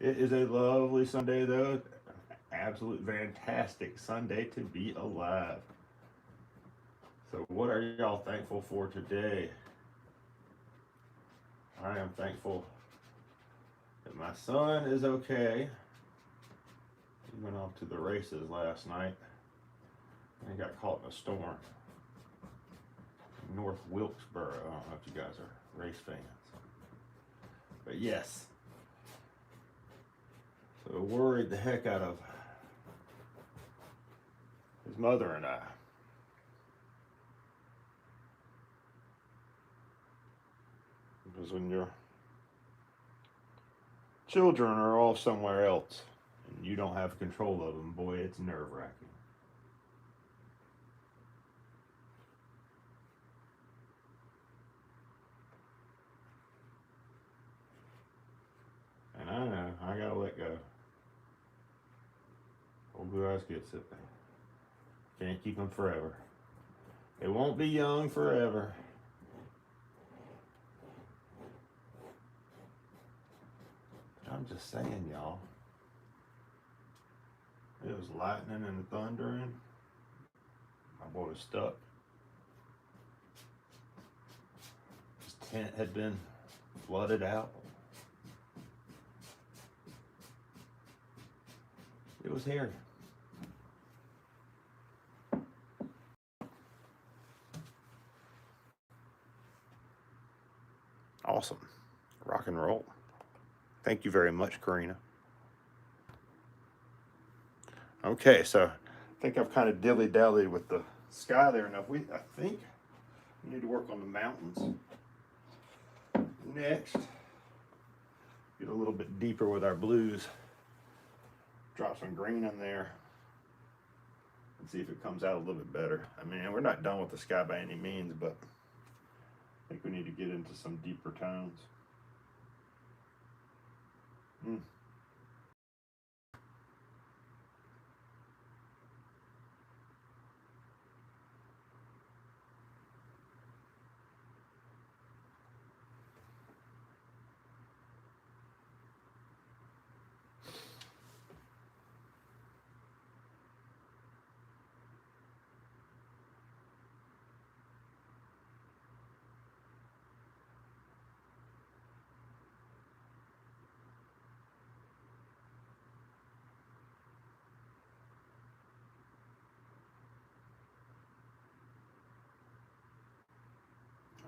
Speaker 1: It is a lovely Sunday, though. Absolute fantastic Sunday to be alive. So, what are y'all thankful for today? I am thankful that my son is okay. He went off to the races last night and got caught in a storm. North Wilkesboro. I don't know if you guys are race fans. But yes. So it worried the heck out of his mother and I. Because when your children are off somewhere else and you don't have control of them, boy, it's nerve-wracking. And I know, I gotta let go. grass gets it. Can't keep them forever. It won't be young forever. I'm just saying, y'all. It was lightning and thundering. My boy was stuck. His tent had been flooded out. It was hairy. Awesome. Rock and roll. Thank you very much, Karina. Okay, so I think I've kind of dilly-dallied with the sky there enough. I think we need to work on the mountains. Next, get a little bit deeper with our blues. Drop some green in there and see if it comes out a little bit better. I mean, we're not done with the sky by any means, but I think we need to get into some deeper tones.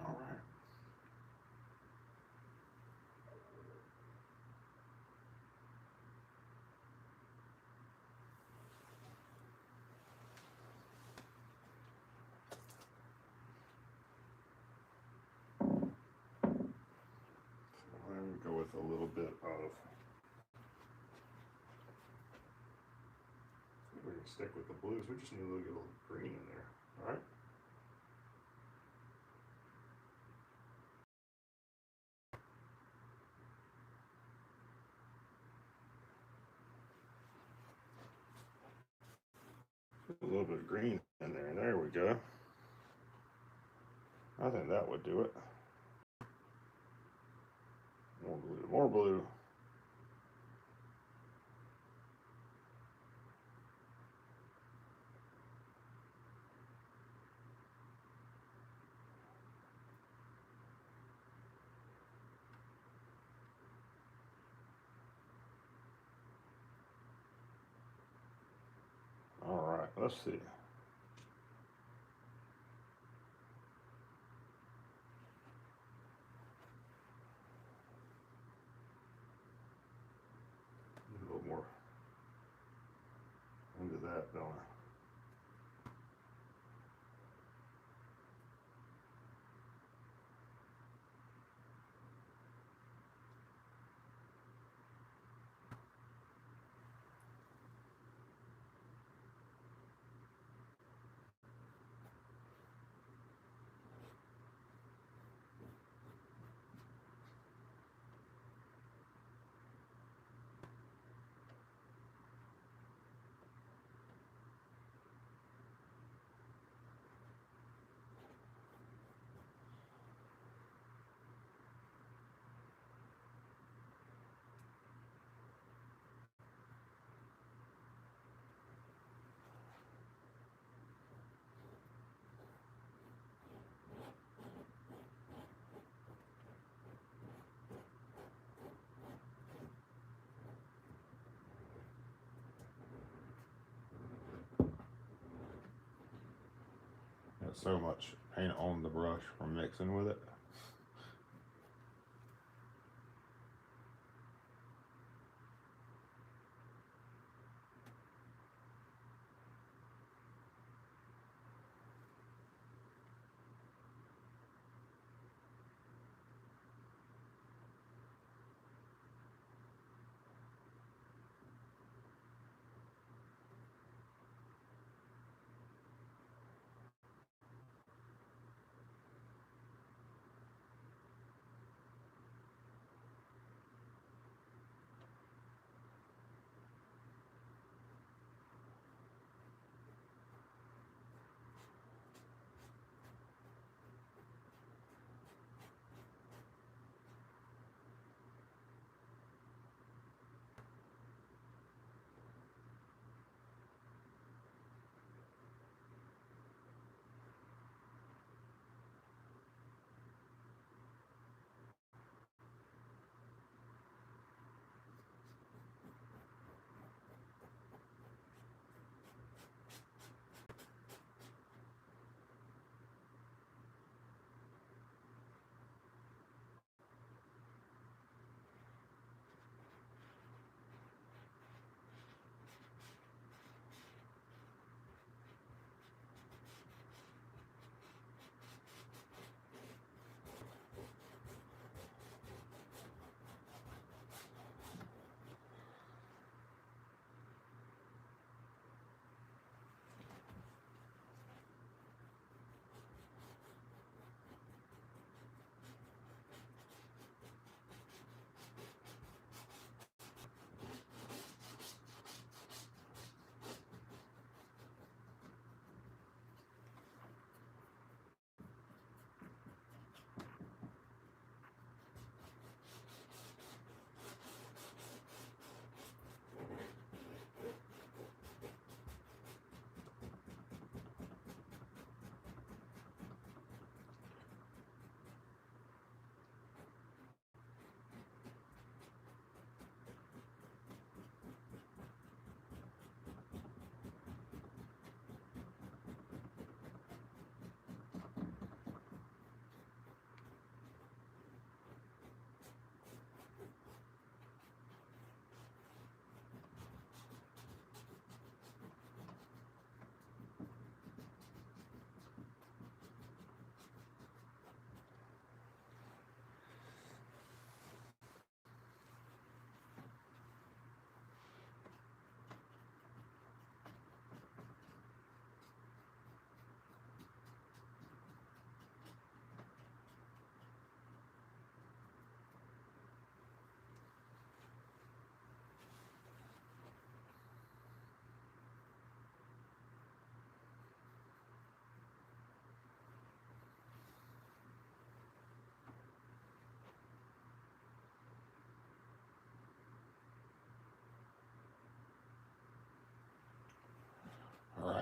Speaker 1: All right. I'm going to go with a little bit of, we can stick with the blues. We just need a little green in there. All right. A little bit of green in there. There we go. I think that would do it. More blue, more blue. All right, let's see. A little more into that, don't I? Got so much paint on the brush from mixing with it.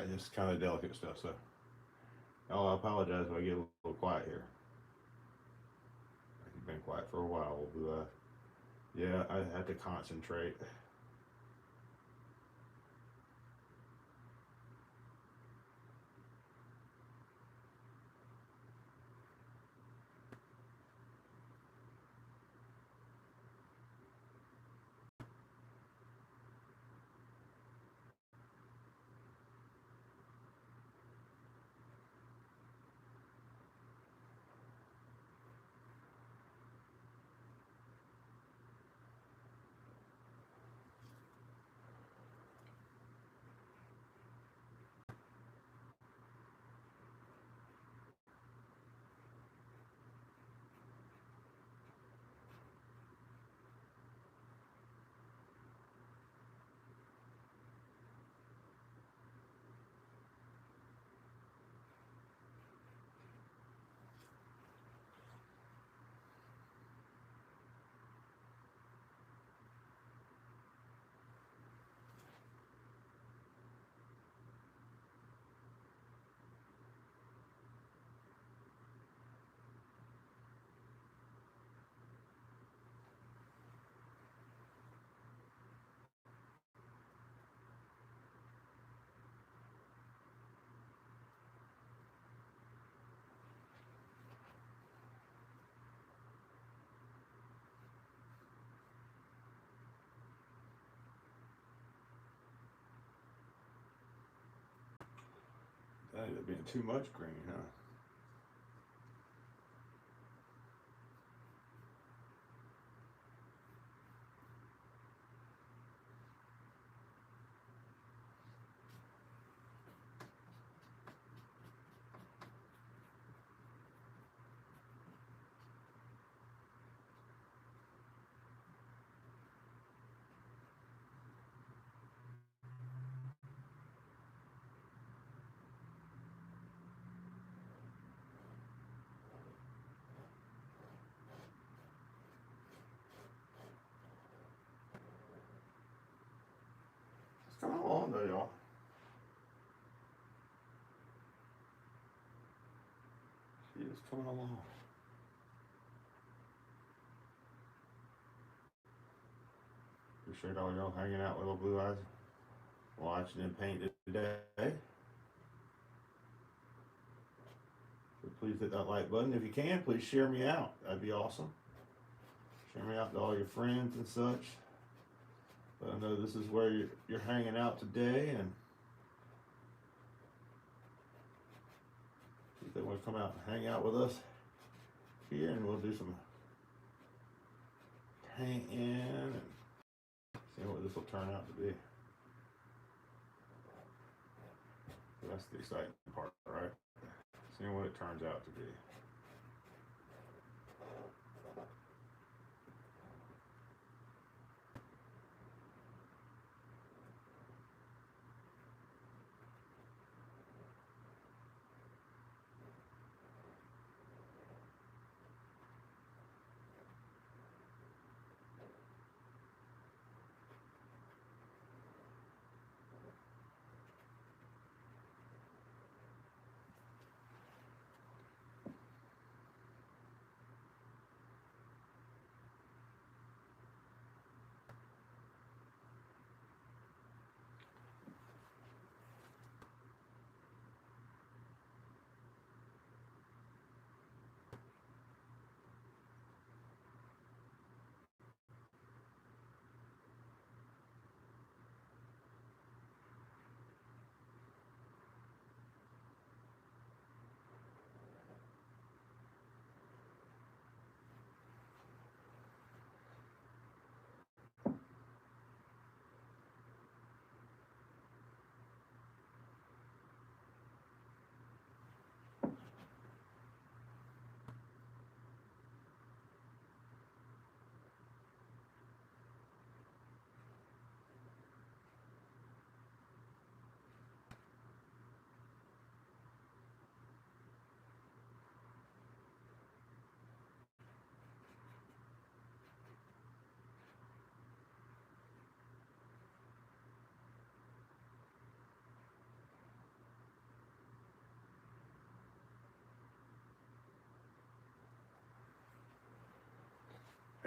Speaker 1: It's kind of delicate stuff, so I apologize if I get a little quiet here. You've been quiet for a while, Blue Eye. Yeah, I had to concentrate. That ended up being too much green, huh? It's coming along though, y'all. She is coming along. Appreciate all y'all hanging out with little Blue Eyes, watching him paint today. So please hit that like button. If you can, please share me out. That'd be awesome. Share me out to all your friends and such. But I know this is where you're hanging out today, and if they want to come out and hang out with us here, and we'll do some painting and see what this will turn out to be. So that's the exciting part, right? Seeing what it turns out to be.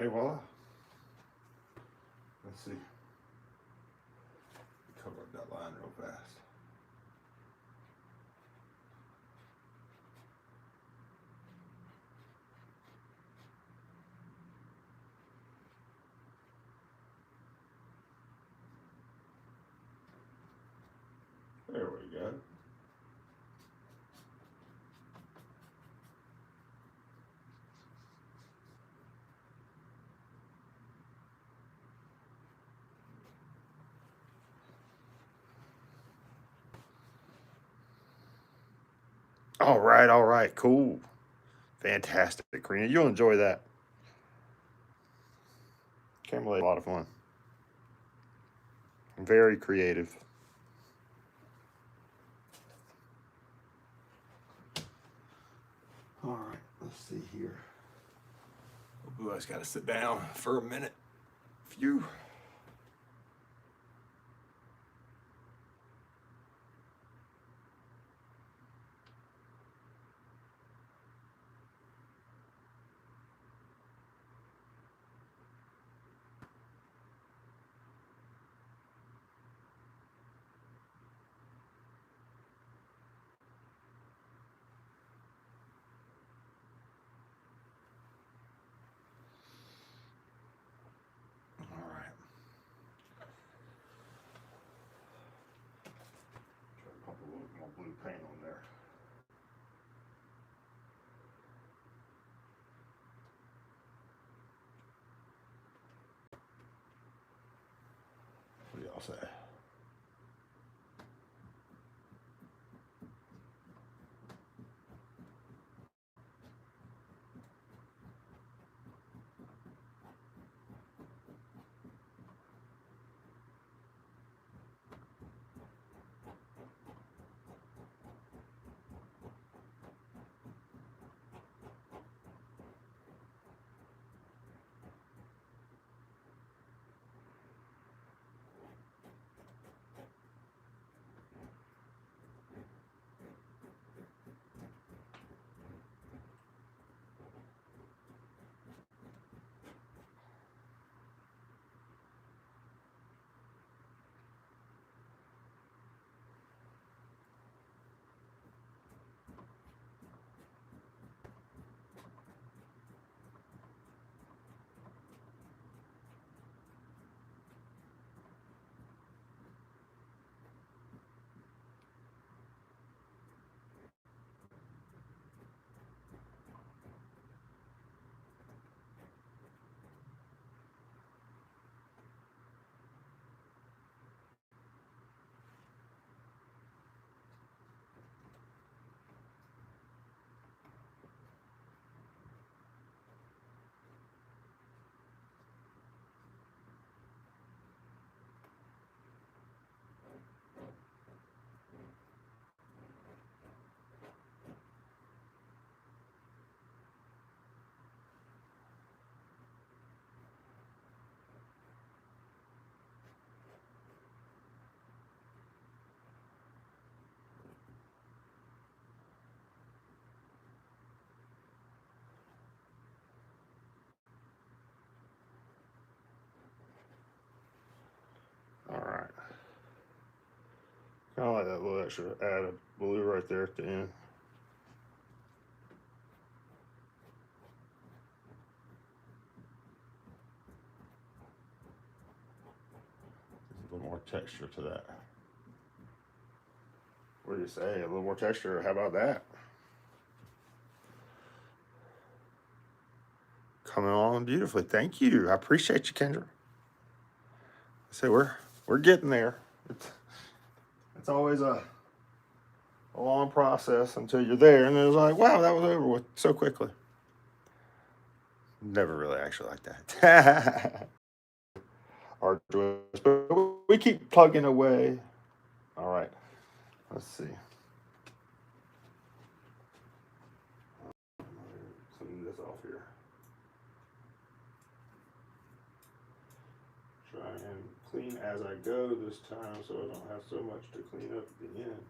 Speaker 1: Hey, voila. Let's see. Cover up that line real fast. There we go. All right, cool. Fantastic, Karina. You'll enjoy that. Camera a lot of fun. Very creative. All right, let's see here. Ooh, I just got to sit down for a minute. Phew. All right. Try to pump a little more blue paint on there. What do y'all say? All right. Kind of like that little extra added blue right there at the end. A little more texture to that. What do you say? A little more texture. How about that? Coming along beautifully. Thank you. I appreciate you, Kendra. So we're getting there. It's always a long process until you're there, and it's like, wow, that was over with so quickly. Never really actually like that. Arduous, but we keep plugging away. All right, let's see. Clean this off here. Try and clean as I go this time so I don't have so much to clean up at the end.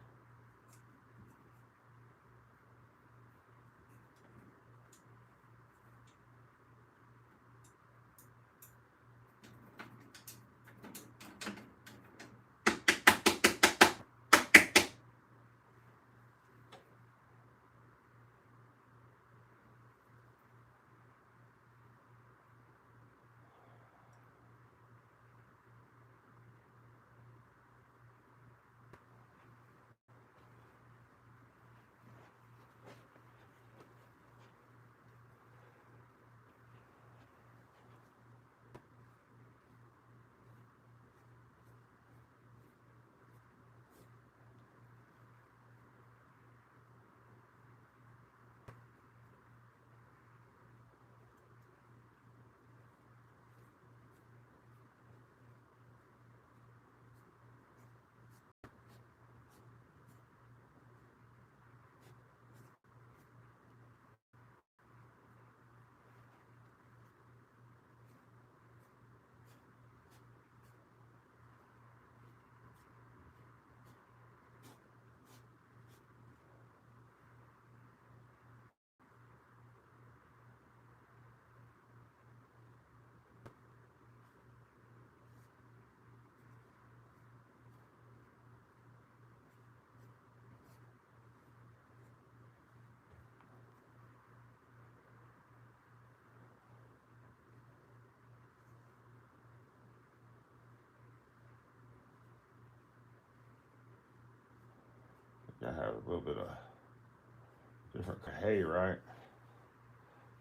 Speaker 1: Gotta have a little bit of different hay, right?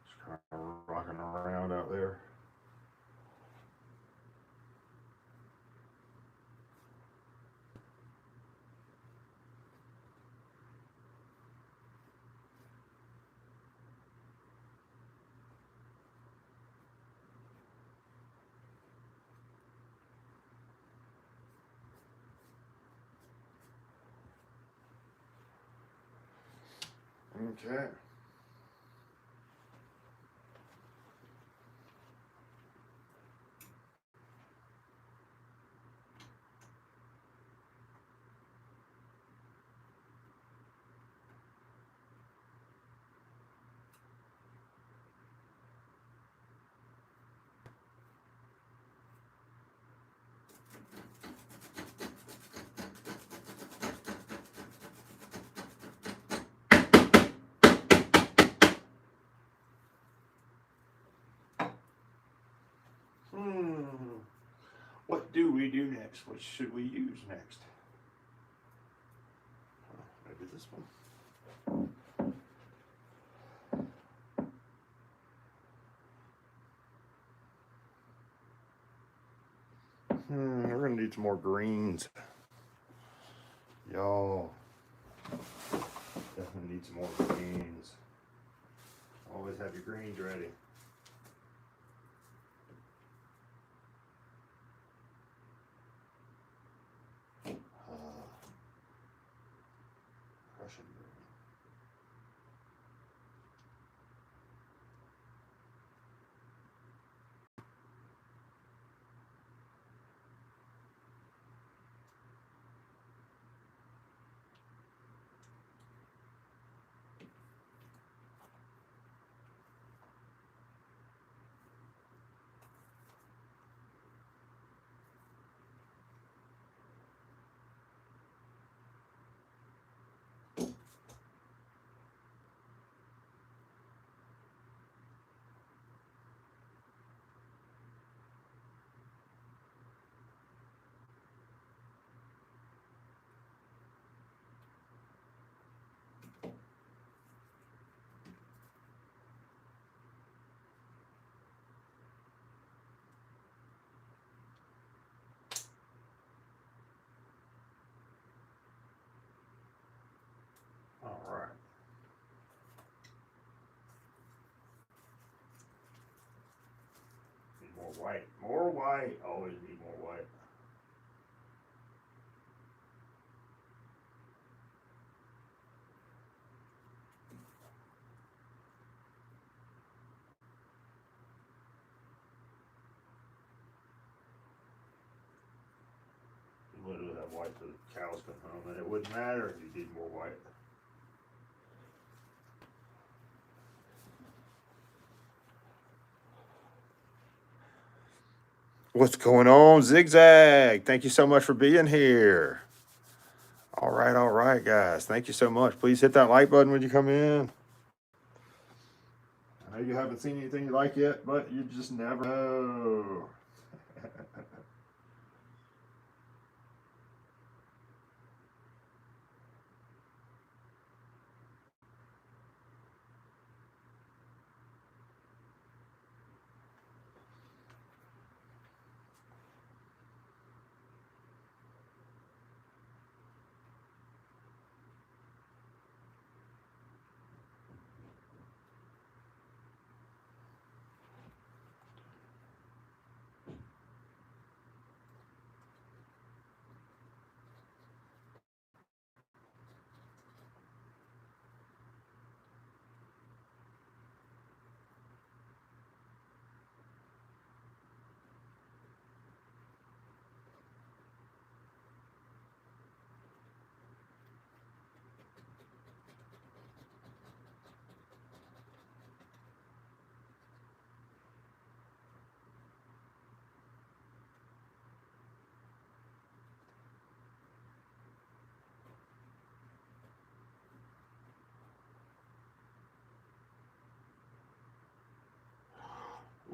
Speaker 1: Just kind of rocking around out there. Okay. Hmm. What do we do next? What should we use next? Maybe this one. We're gonna need some more greens. Y'all definitely need some more greens. Always have your greens ready. Russian green. All right. Need more white. More white. Always need more white. You literally have white till the cows come home, and it wouldn't matter if you did more white. What's going on, Zigzag? Thank you so much for being here. All right, guys. Thank you so much. Please hit that like button when you come in. I know you haven't seen anything you like yet, but you just never know.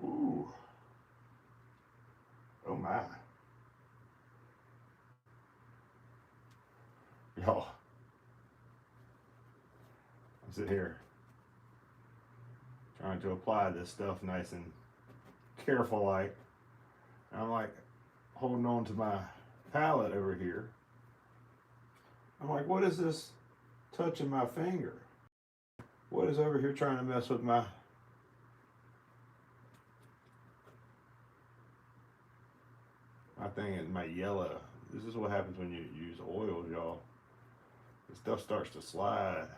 Speaker 1: Ooh. Oh my. Y'all. sit here trying to apply this stuff nice and careful like. I'm like holding on to my palette over here. I'm like, what is this touching my finger? What is over here trying to mess with my thing is my yellow. This is what happens when you use oils, y'all. The stuff starts to slide.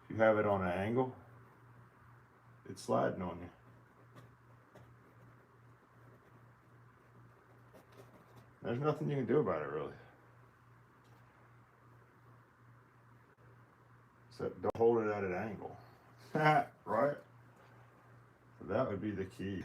Speaker 1: If you have it on an angle, it's sliding on you. There's nothing you can do about it really. Except to hold it at an angle. Right? So that would be the key.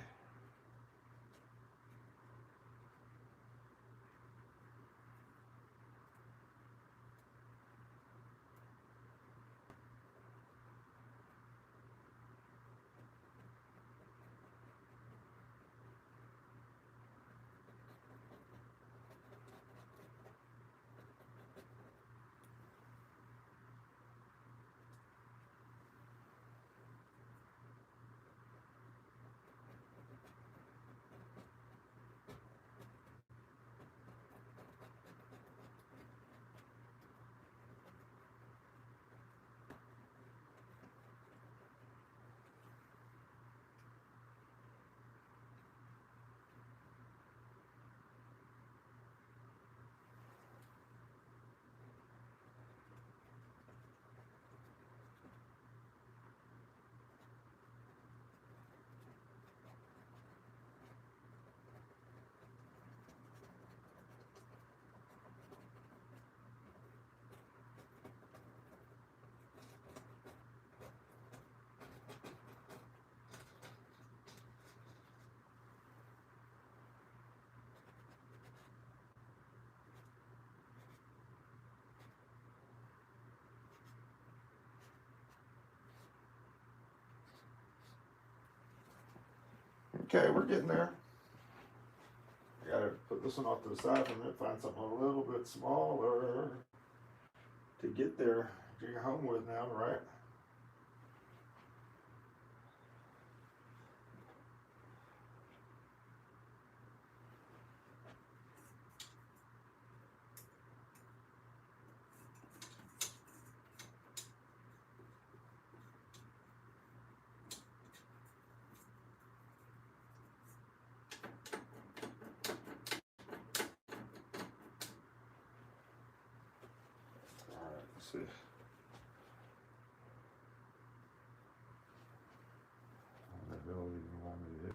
Speaker 1: Okay, we're getting there. I gotta put this one off to the side for a minute, find something a little bit smaller to get there, to get home with now, right? Alright, let's see. What the hell do you want me to hit?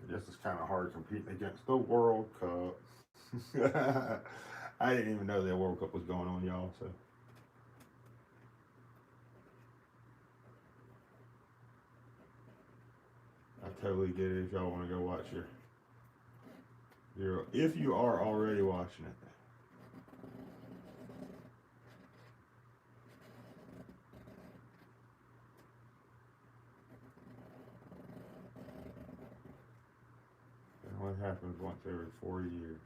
Speaker 1: I guess it's kind of hard competing against the World Cup. I didn't even know the World Cup was going on, y'all. So I totally get it if y'all want to go watch your if you are already watching it. And what happens once every 4 years?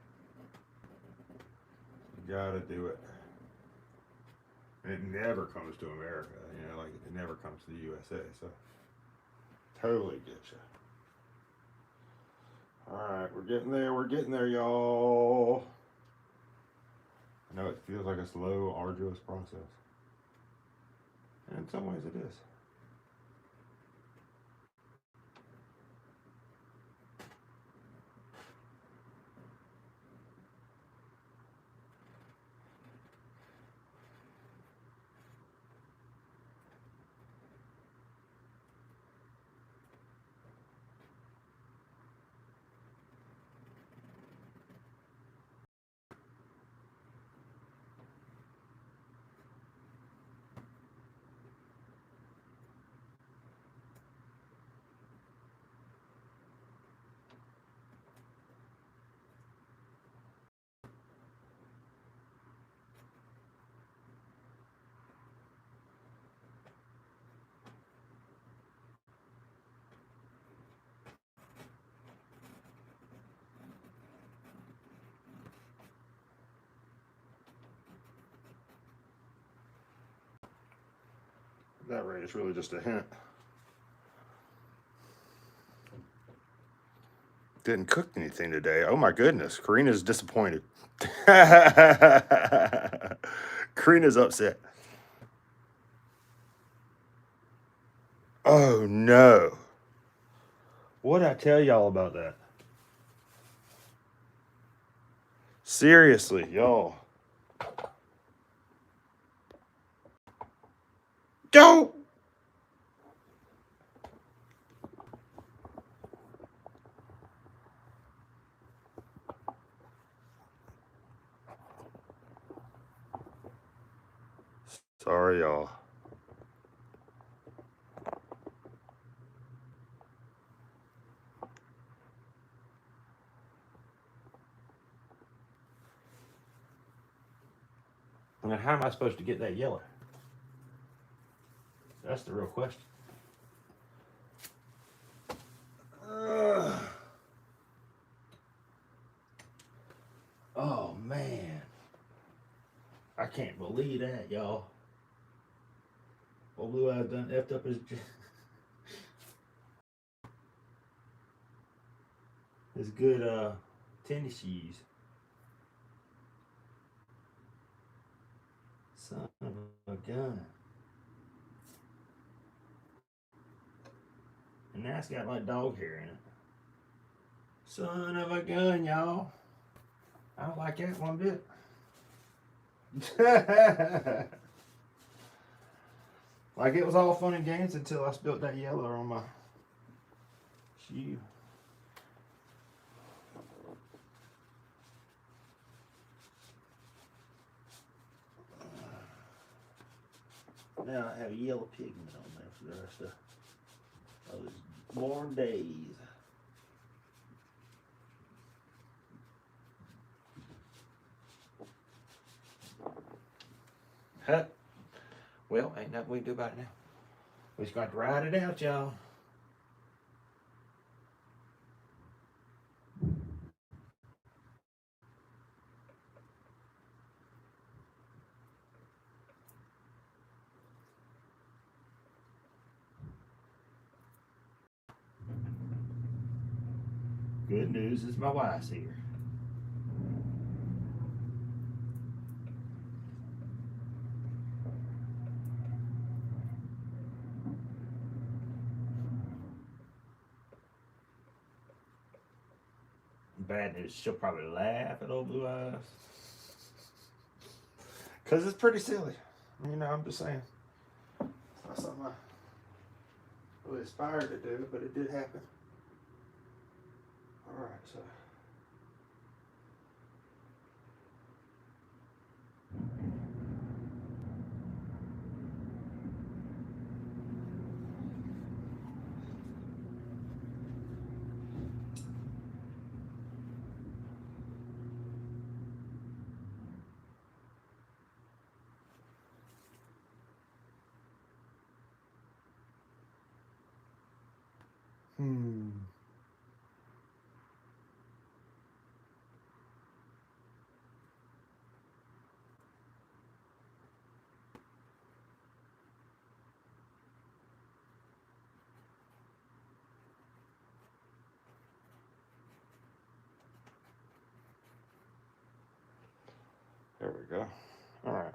Speaker 1: Gotta do it. And it never comes to America, you know, like it never comes to the USA. So totally get you. All right, we're getting there. We're getting there, y'all. I know it feels like a slow, arduous process, and in some ways it is. That rate is really just a hint. Didn't cook anything today. Oh my goodness. Karina's disappointed. Karina's upset. Oh no. What'd I tell y'all about that? Seriously, y'all. Don't. Sorry, y'all. And then how am I supposed to get that yellow? That's the real question. Oh man. I can't believe that, y'all. Old Blue Eyes done effed up his good tennis shoes. Son of a gun. And now it's got like dog hair in it. Son of a gun, y'all. I don't like that one bit. Like it was all fun and games until I spilled that yellow on my shoe. Now I have yellow pigment on there for the rest of those warm days. Huh? Well, ain't nothing we can do about it now. We just got to ride it out, y'all. Good news is my wife's here. Bad news, she'll probably laugh at Old Blue Eyes. Because it's pretty silly. You know, I'm just saying. It's not something I really aspired to do, but it did happen. Alright, so. There we go. All right.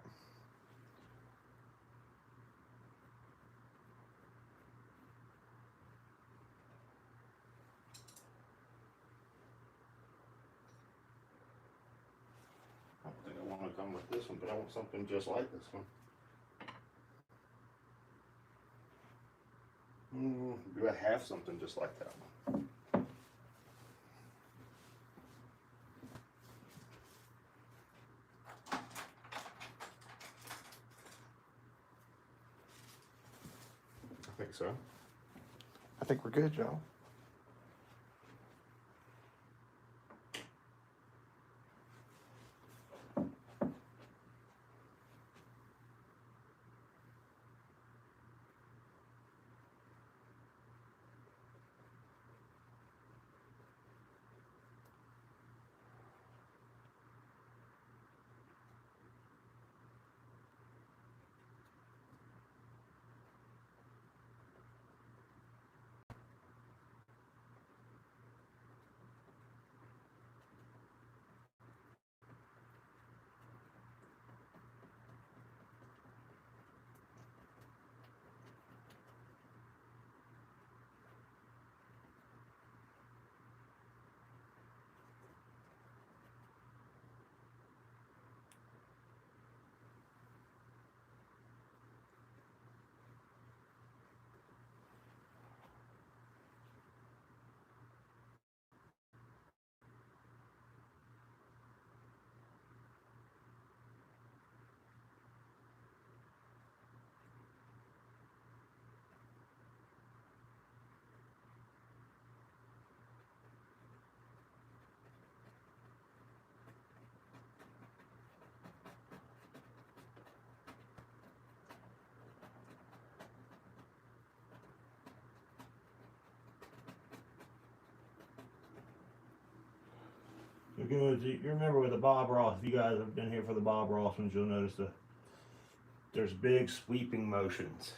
Speaker 1: I don't think I want to come with this one, but I want something just like this one. Do I have something just like that one? I think so. I think we're good, y'all. Because you remember with the Bob Ross, if you guys have been here for the Bob Ross ones, you'll notice there's big sweeping motions,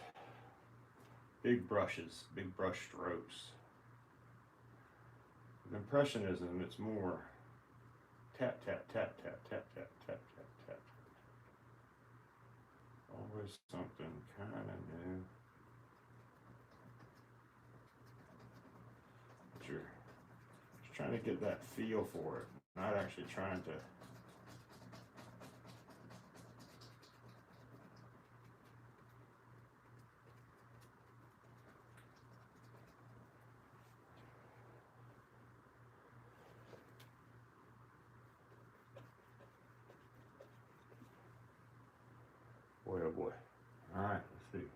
Speaker 1: big brushes, big brush strokes. With Impressionism, it's more tap, tap, tap, tap, tap, tap, tap, tap, tap. Always something kind of new. But you're just trying to get that feel for it, not actually trying to. Boy, oh boy. All right, let's see.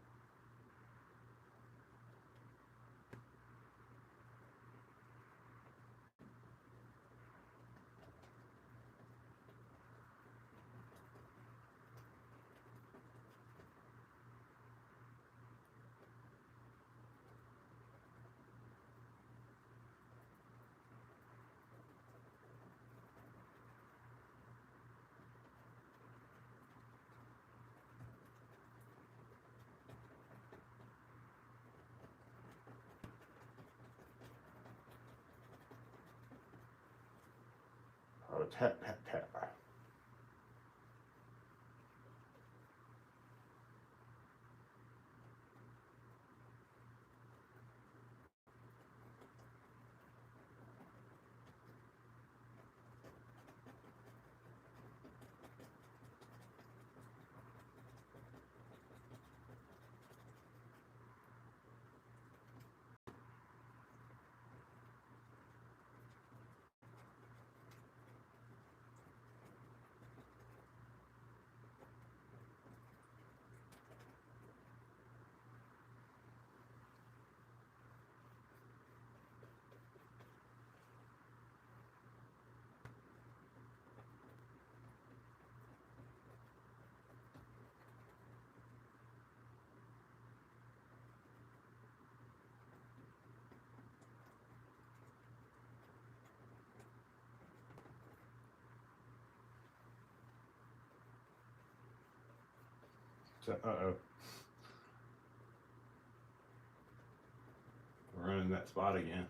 Speaker 1: Oh, tap, tap, tap. So, uh-oh. We're running that spot again.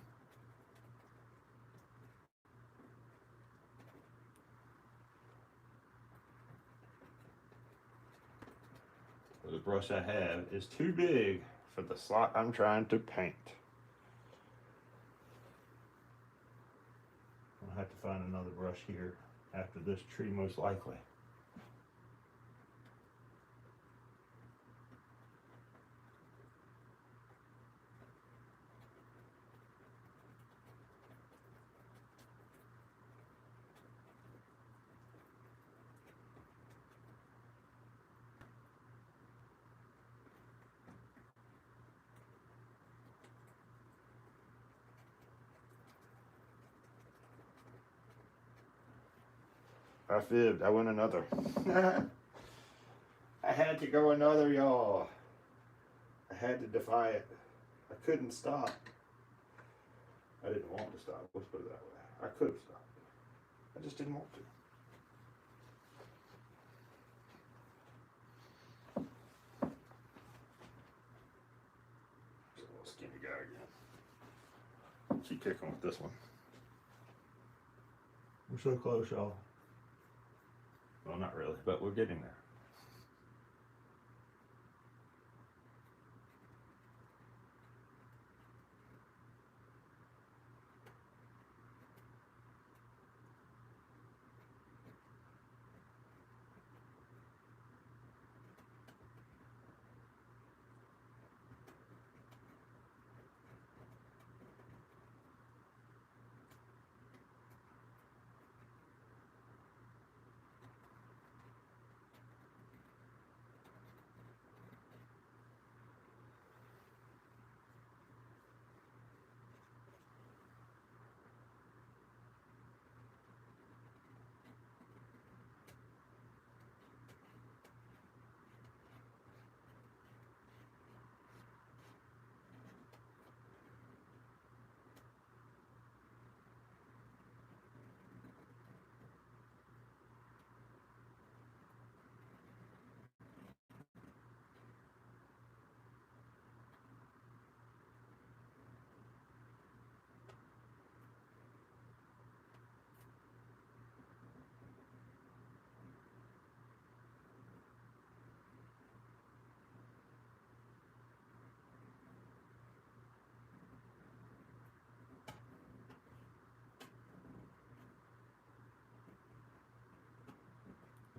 Speaker 1: the brush I have is too big for the slot I'm trying to paint. I'll have to find another brush here after this tree, most likely. I fibbed. I went another. I had to go another, y'all. I had to defy it. I couldn't stop. I didn't want to stop. Let's put it that way. I could have stopped. I just didn't want to. There's a little skinny guy again. Keep kicking with this one. We're so close, y'all. Well, not really, but we're getting there.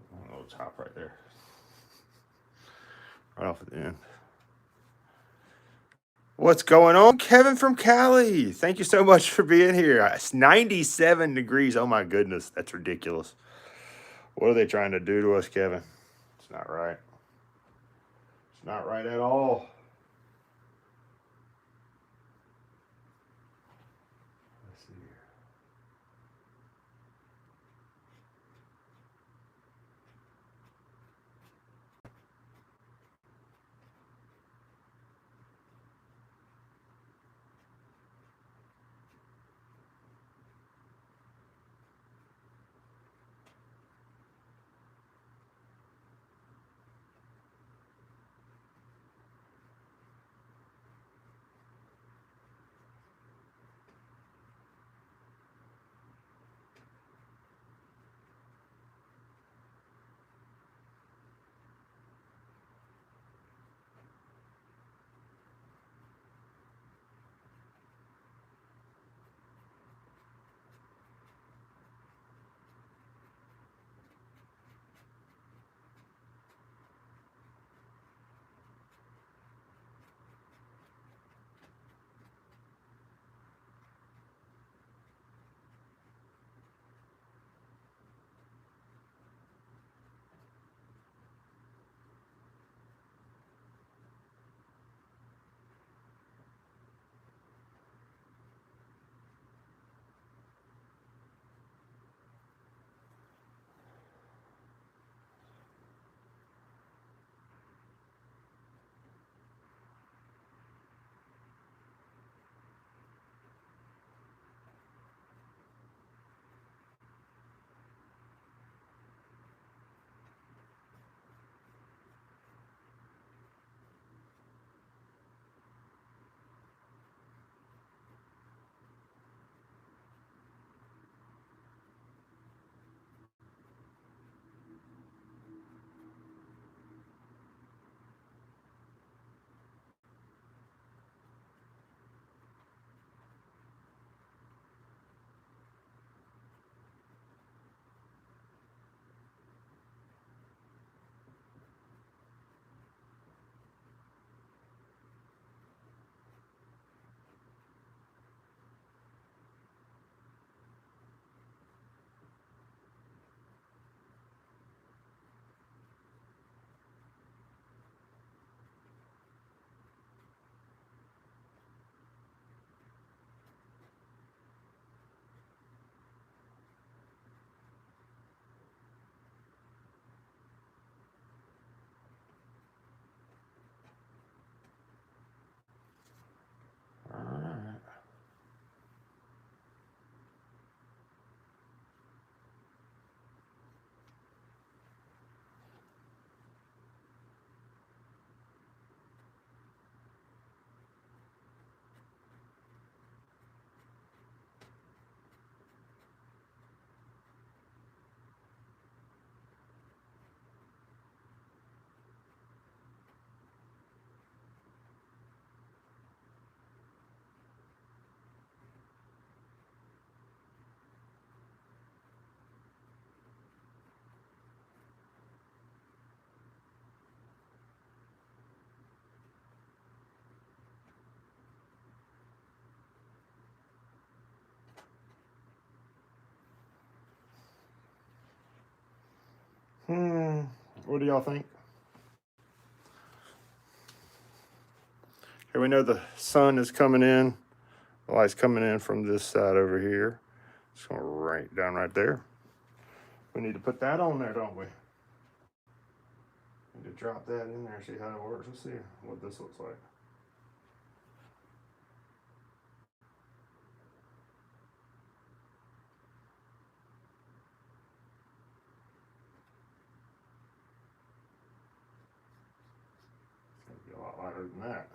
Speaker 1: A little top right there. Right off at the end. What's going on, Kevin from Cali? Thank you so much for being here. It's 97 degrees. Oh my goodness, that's ridiculous. What are they trying to do to us, Kevin? It's not right. It's not right at all. Let's see here. What do y'all think? Okay, we know the sun is coming in. The light's coming in from this side over here. It's going right down right there. We need to put that on there, don't we? Need to drop that in there, see how it works. Let's see what this looks like. It's going to be a lot lighter than that.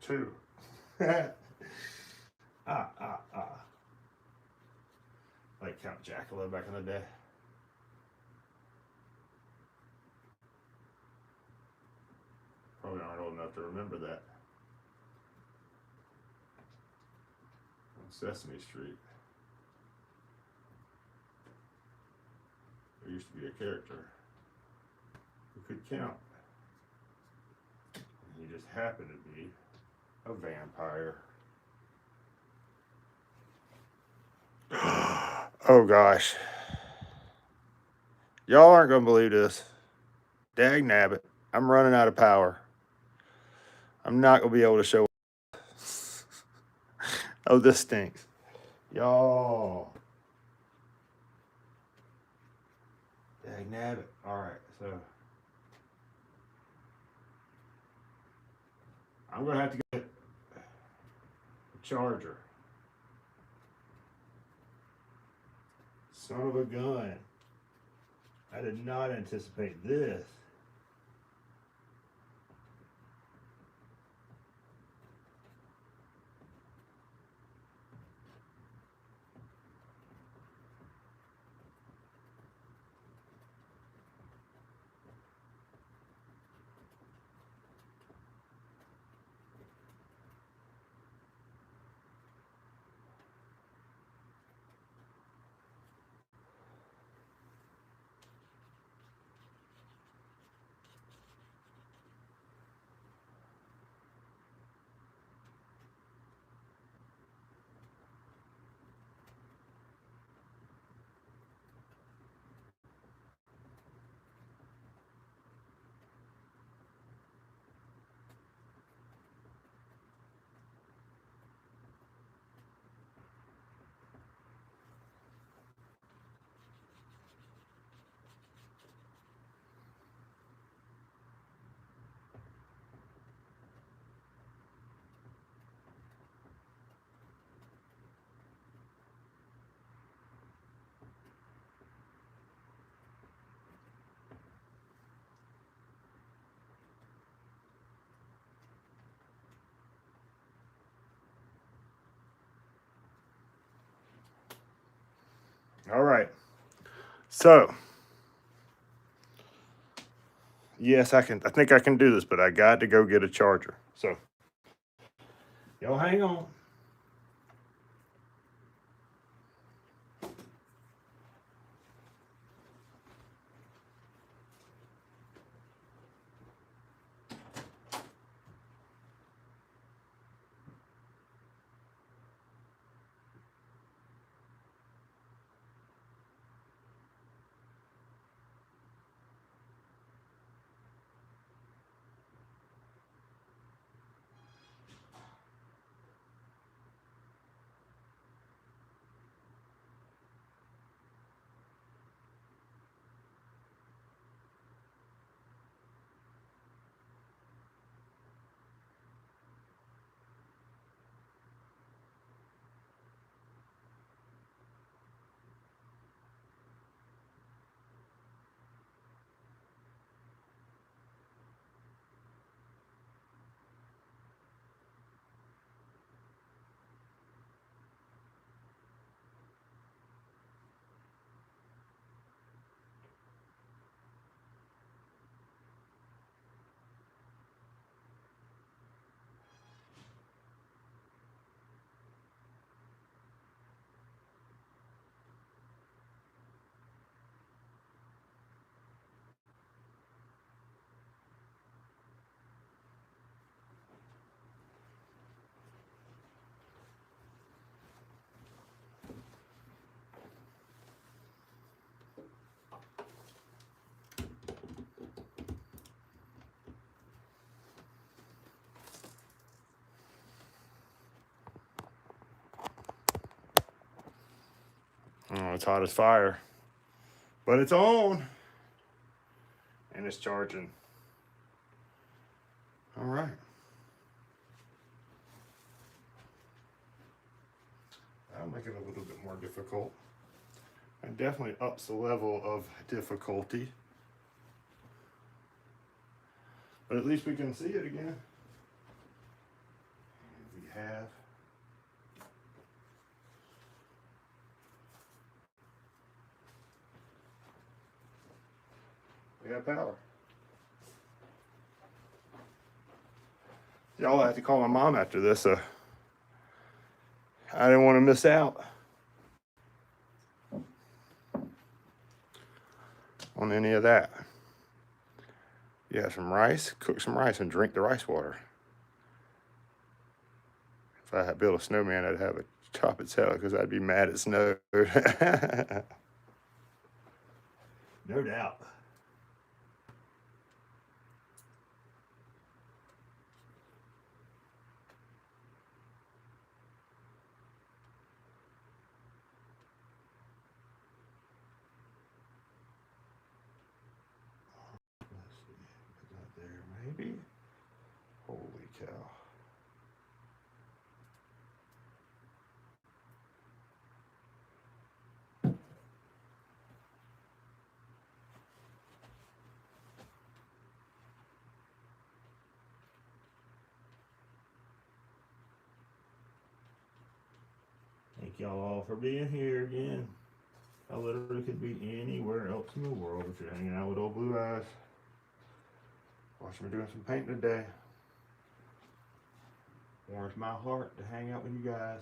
Speaker 1: Two. Ah. Like Count Jackalo back in the day. Probably aren't old enough to remember that. On Sesame Street. There used to be a character who could count. And he just happened to be a vampire. Oh gosh. Y'all aren't going to believe this. Dag nabbit. I'm running out of power. I'm not going to be able to show. Oh, this stinks. Y'all. Dag nabbit. Alright, so I'm going to have to get a charger. Son of a gun. I did not anticipate this. So, yes, I can. I think I can do this, but I got to go get a charger. So, y'all hang on. Oh, it's hot as fire, but it's on and it's charging. All right. That'll make it a little bit more difficult. And definitely ups the level of difficulty. But at least we can see it again. And we have. We have power. Y'all have to call my mom after this. I didn't want to miss out on any of that. Yeah, some rice, cook some rice and drink the rice water. If I had built a snowman, I'd have it chop its head because I'd be mad at snow. No doubt. Let's see. Put that there, maybe. Holy cow. Thank y'all all for being here again. I literally could be anywhere else in the world if you're hanging out with old Blue Eyes. Watching me doing some painting today. Warms my heart to hang out with you guys.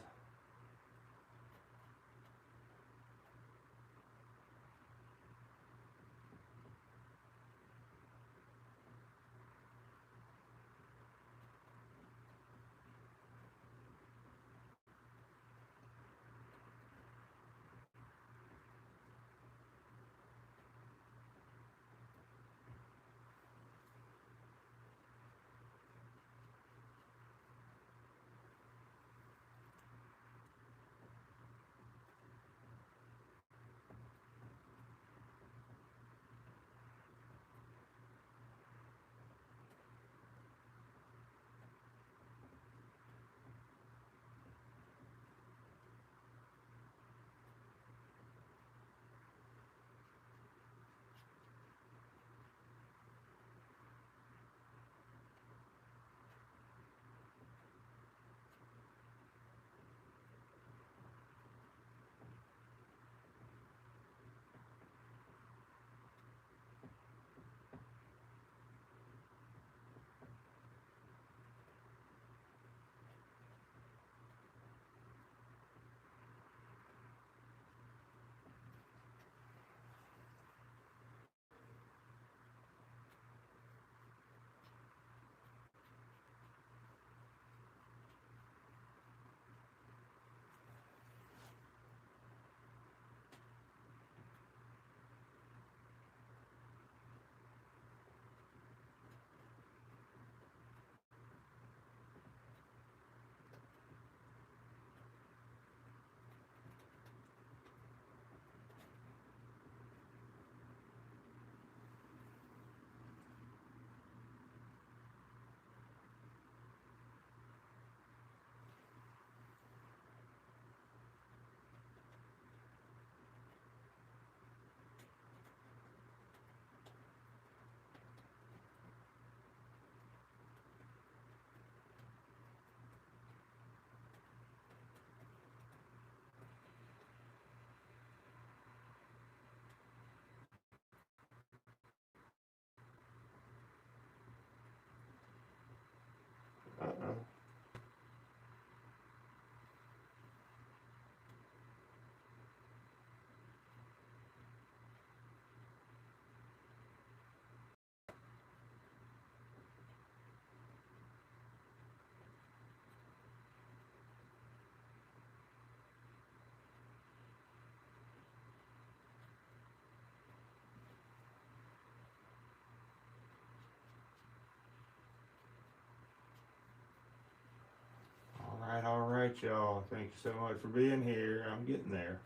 Speaker 1: much, y'all. Thank you so much for being here. I'm getting there.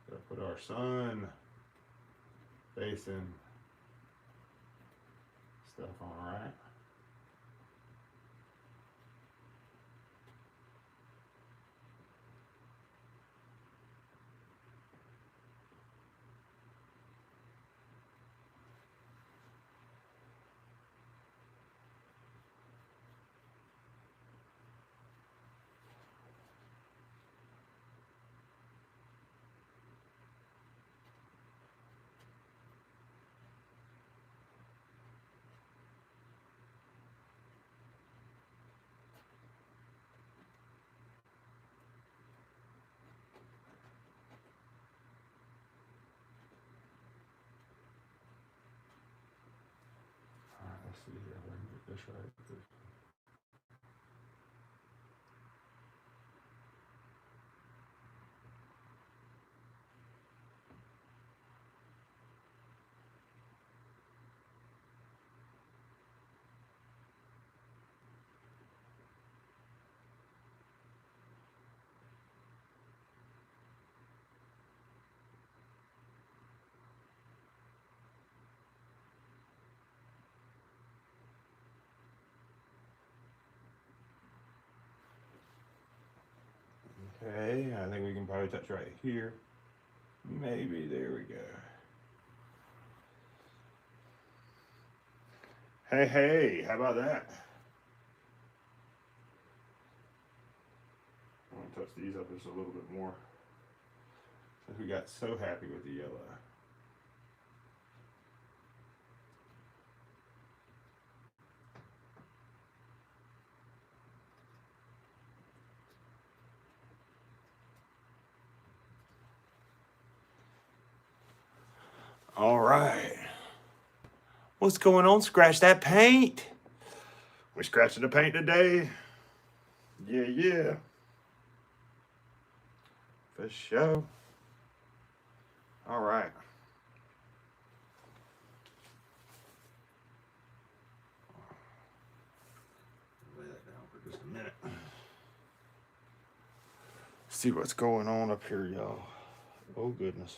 Speaker 1: Gotta put our sun facing stuff on, right? All right, let's see here. If I can get this right. Okay, I think we can probably touch right here. Maybe, there we go. Hey, hey, how about that? I want to touch these up just a little bit more since we got so happy with the yellow. All right. What's going on? Scratch that paint. We're scratching the paint today. Yeah, yeah. For sure. All right. Lay that down for just a minute. See what's going on up here, y'all. Oh, goodness.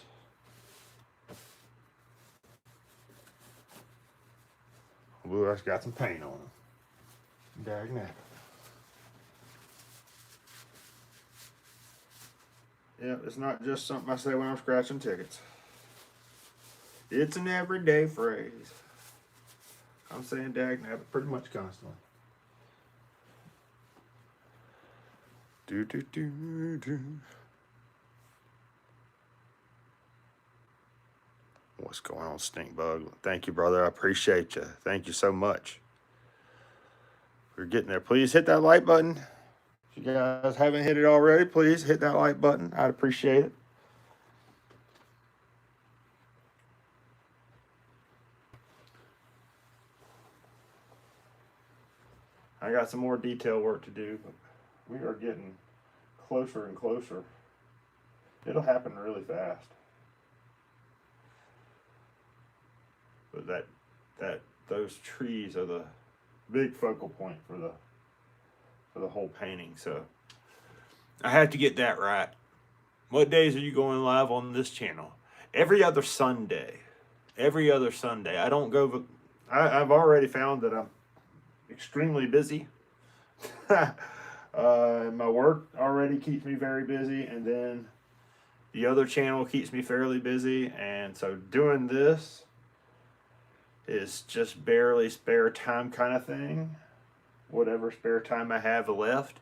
Speaker 1: Blue Earth's got some paint on them. Dag nabbit. Yeah, it's not just something I say when I'm scratching tickets. It's an everyday phrase. I'm saying dag nabbit pretty much constantly. Do do do do. What's going on, Stink Bug? Thank you, brother. I appreciate you. Thank you so much. We're getting there. Please hit that like button. If you guys haven't hit it already, please hit that like button. I'd appreciate it. I got some more detail work to do, but we are getting closer and closer. It'll happen really fast. But those trees are the big focal point for the whole painting. So I have to get that right. What days are you going live on this channel? Every other Sunday. Every other Sunday. I don't go. I've already found that I'm extremely busy. My work already keeps me very busy, and then the other channel keeps me fairly busy, and so doing this is just barely spare time kind of thing, whatever spare time I have left.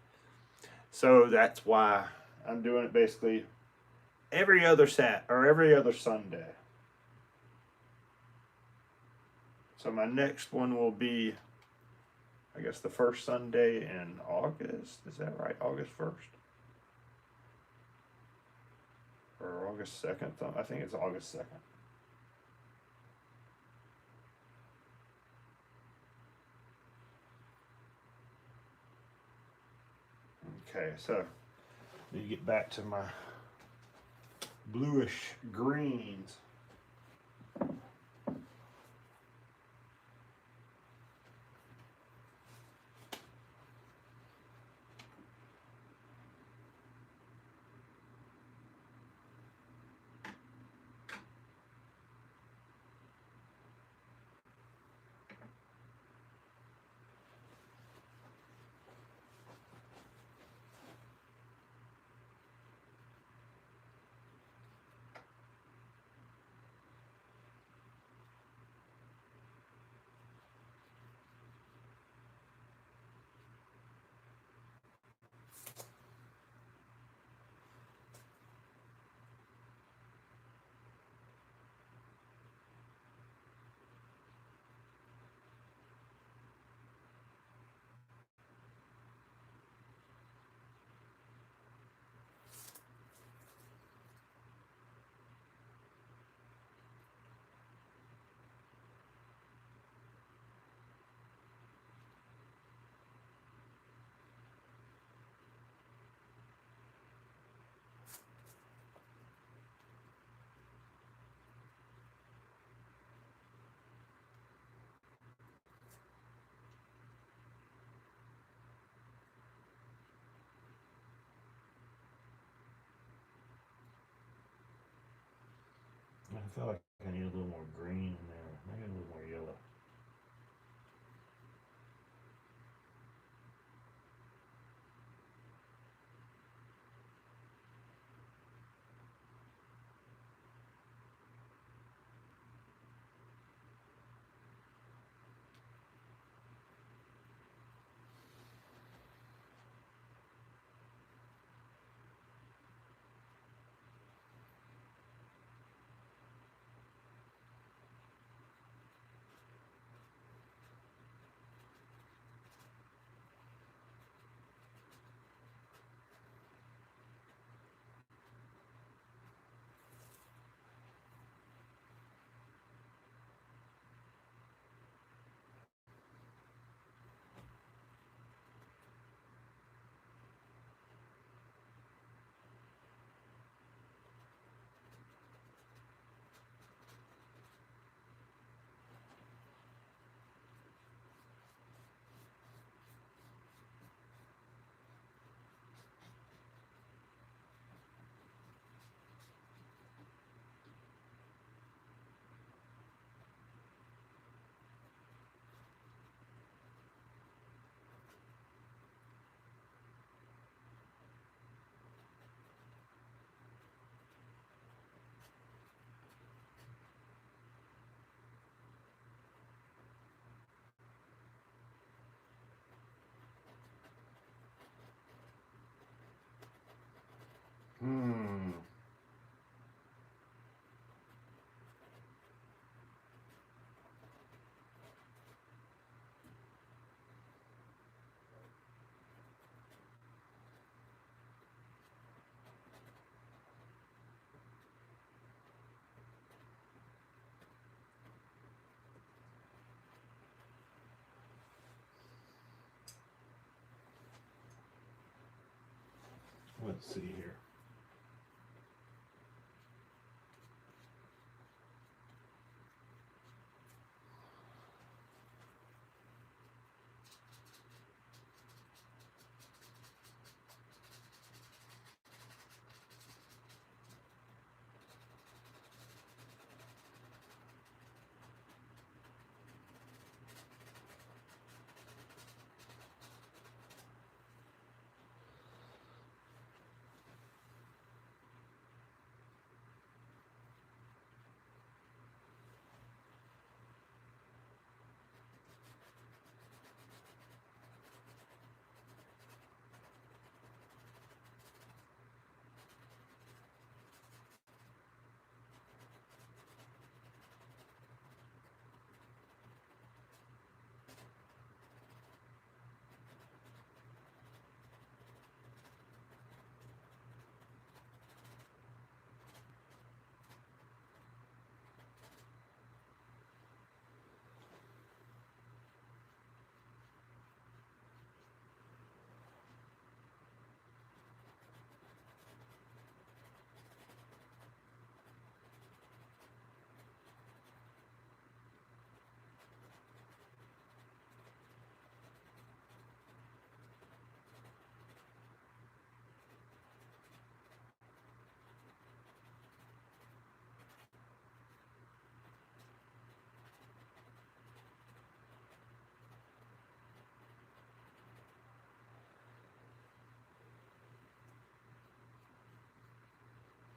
Speaker 1: So that's why I'm doing it basically every other Sunday. So my next one will be, I guess, the first Sunday in August. Is that right? August 1st? Or August 2nd? I think it's August 2nd. Okay, so you get back to my bluish greens. feel like I need a little more green in there. Maybe a little more yellow. Hmm. Let's see here.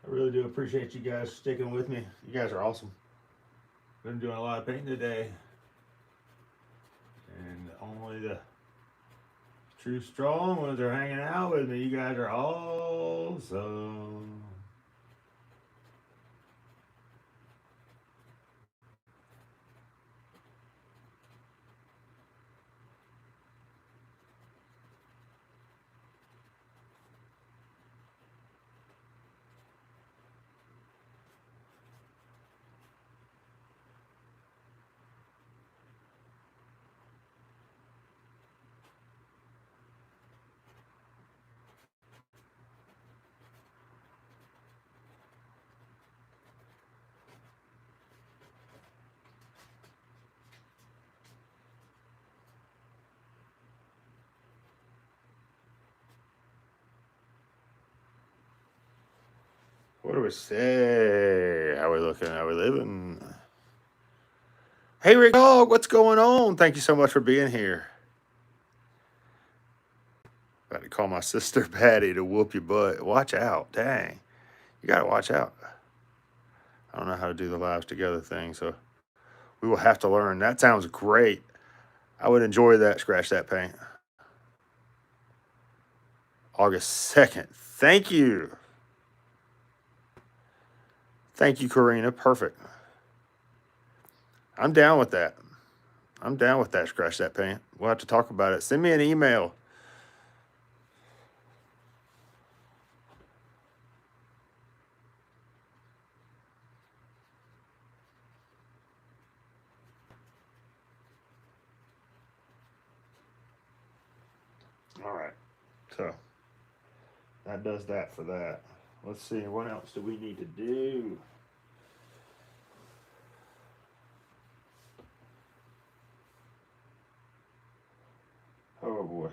Speaker 1: I really do appreciate you guys sticking with me. You guys are awesome. Been doing a lot of painting today, and only the true strong ones are hanging out with me. You guys are awesome. What do we say? How we looking? looking? Are we living? Hey, Rick Dog, what's going on? Thank you so much for being here. About to call my sister Patty to whoop your butt. Watch out. Dang. You got to watch out. I don't know how to do the lives together thing, so we will have to learn. That sounds great. I would enjoy that. Scratch that paint. August 2nd. Thank you. Thank you, Karina. Perfect. I'm down with that. I'm down with that. Scratch that paint. We'll have to talk about it. Send me an email. All right. So that does that for that. Let's see. What else do we need to do? Oh boy.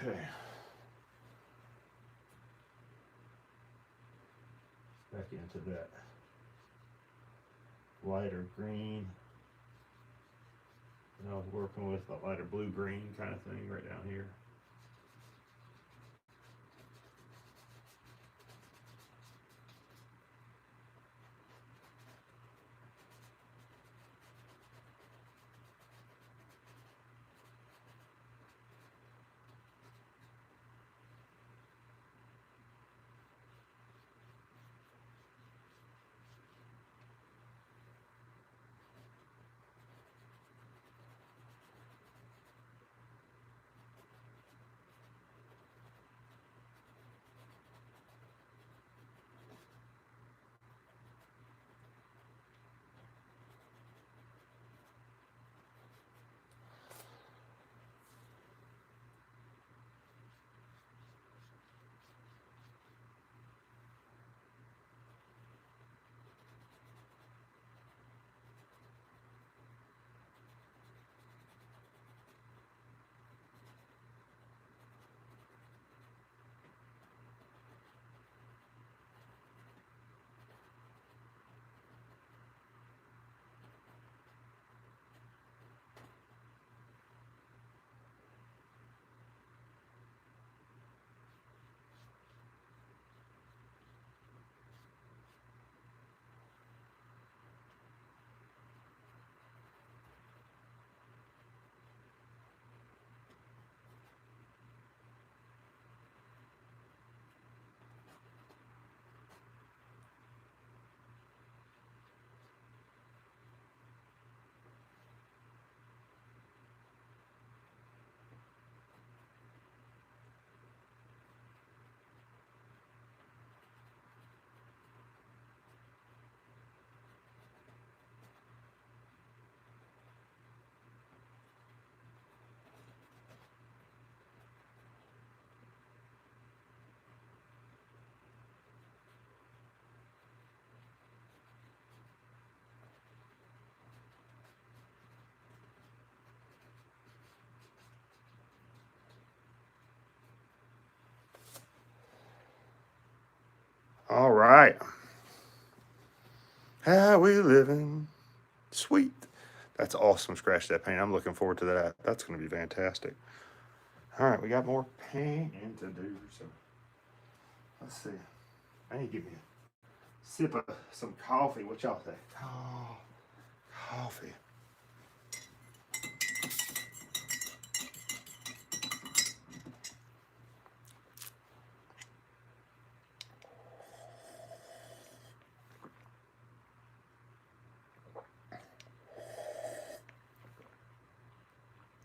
Speaker 1: Okay. Back into that lighter green. And I was working with a lighter blue green kind of thing right down here. All right. How we living? Sweet. That's awesome. Scratch that paint. I'm looking forward to that. That's going to be fantastic. All right, we got more painting to do. So let's see. I need to give me a sip of some coffee. What y'all think? Oh, coffee.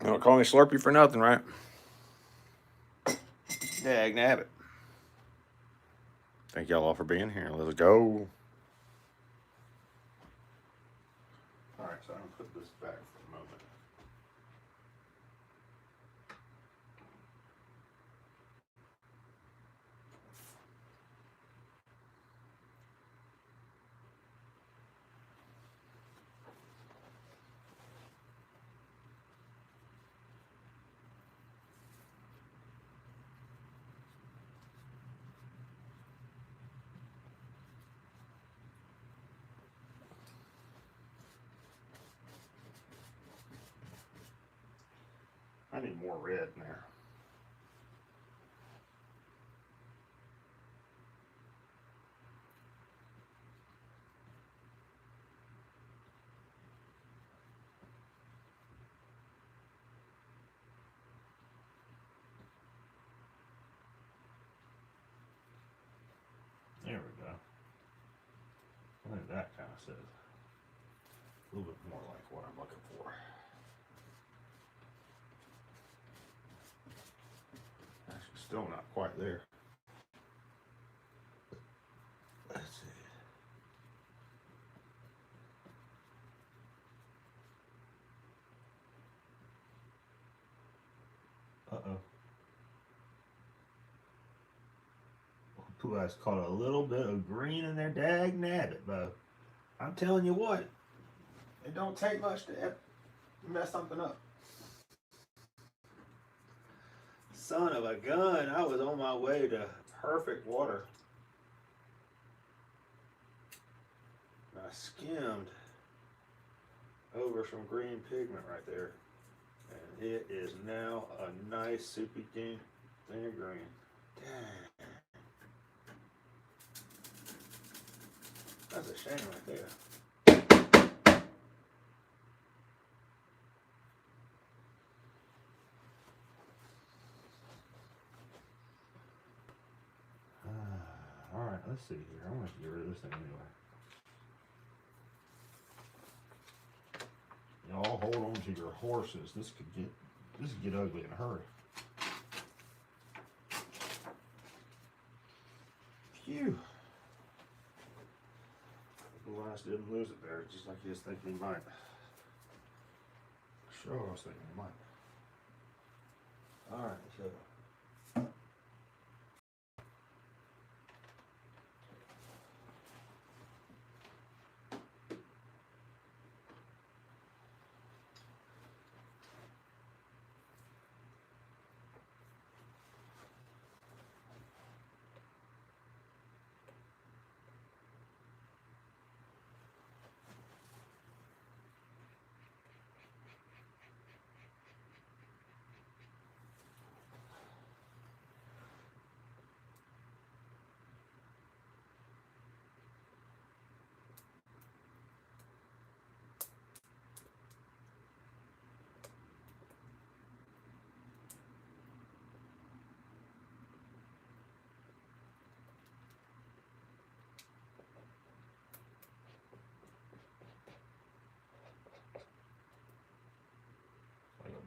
Speaker 1: You don't call me Slurpee for nothing, right? Dag nabbit. Thank y'all all for being here. Let's go. All right, so I'm gonna put this back for a moment. I need more red in there. There we go. I think that kind of says a little bit more like what I'm looking for. Actually, still not quite there. Let's see. Uh-oh. Who has caught a little bit of green in there? Dag nabbit, Bo. I'm telling you what, it don't take much to mess something up. Son of a gun, I was on my way to perfect water. I skimmed over some green pigment right there. And it is now a nice soupy thing of green. Dang. That's a shame right there. Alright, let's see here. I'm going to get rid of this thing anyway. Y'all hold on to your horses. This could get ugly in a hurry. Phew. The last didn't lose it there, just like he was thinking he might. Sure, I was thinking he might. Alright, so.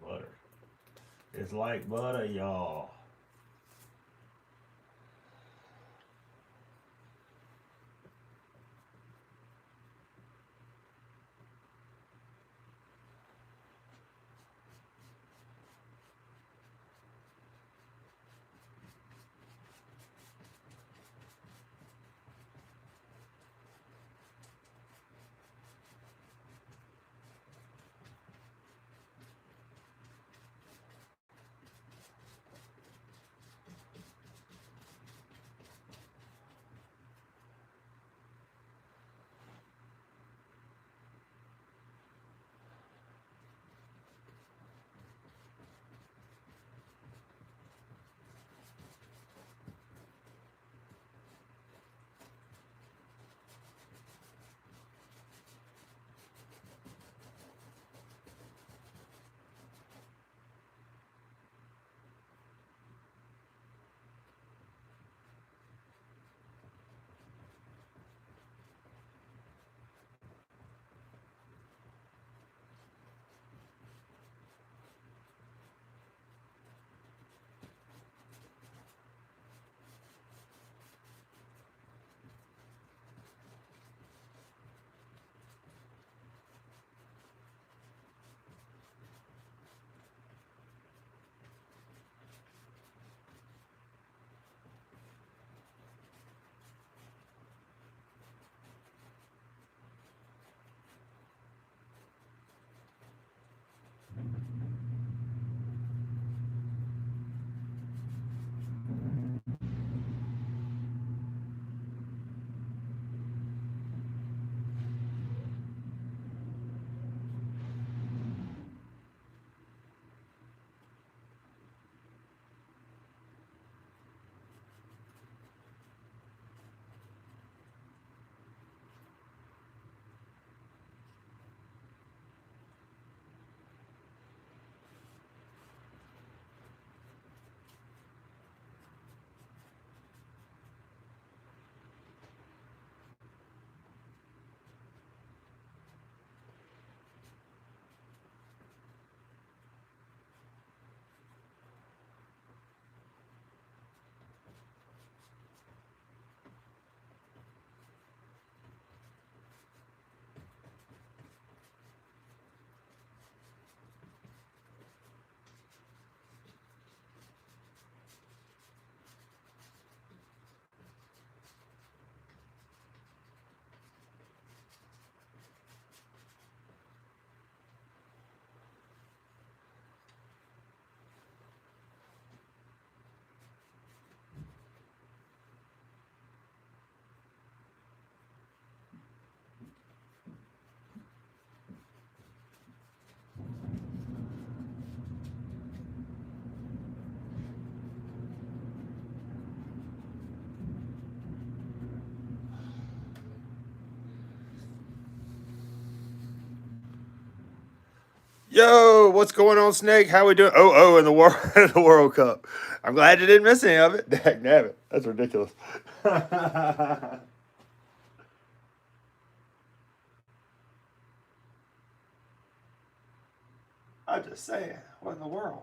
Speaker 1: Butter. It's like butter, y'all. Yo, what's going on, Snake? How we doing? Oh, in the world, in the World Cup. I'm glad you didn't miss any of it. Dag nabbit. That's ridiculous. I'm just saying, what in the world?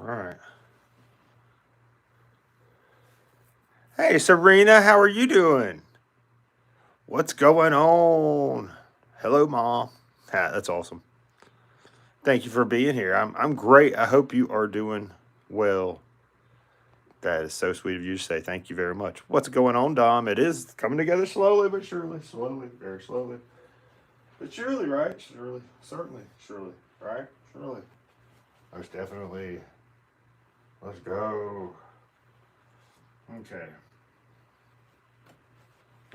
Speaker 1: All right. Hey, Serena, how are you doing? What's going on? Hello, Mom. That's awesome. Thank you for being here. I'm great. I hope you are doing well. That is so sweet of you to say. Thank you very much. What's going on, Dom? It is coming together slowly but surely. Slowly, very slowly. But surely, right? Surely. Certainly. Surely. Right? Surely. Most definitely. Let's go. Okay.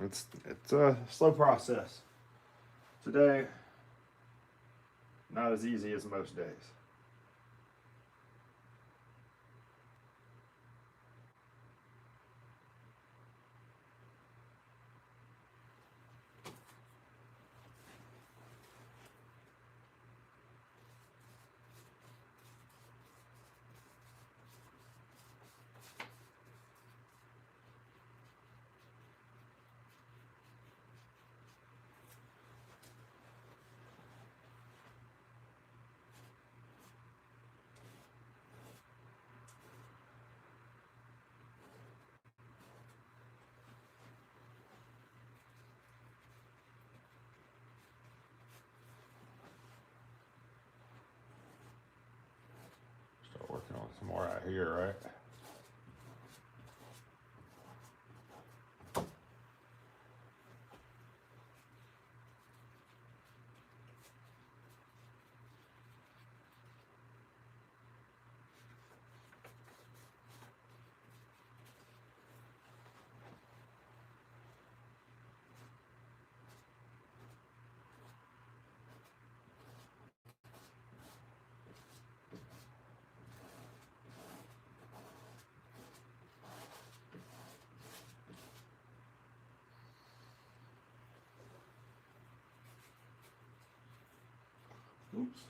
Speaker 1: It's a slow process. Today, not as easy as most days. Start working on some more out here, right? Oops.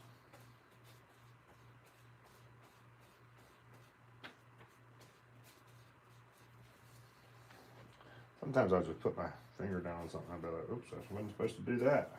Speaker 1: Sometimes I'll just put my finger down on something and I'll be like, oops, I wasn't supposed to do that.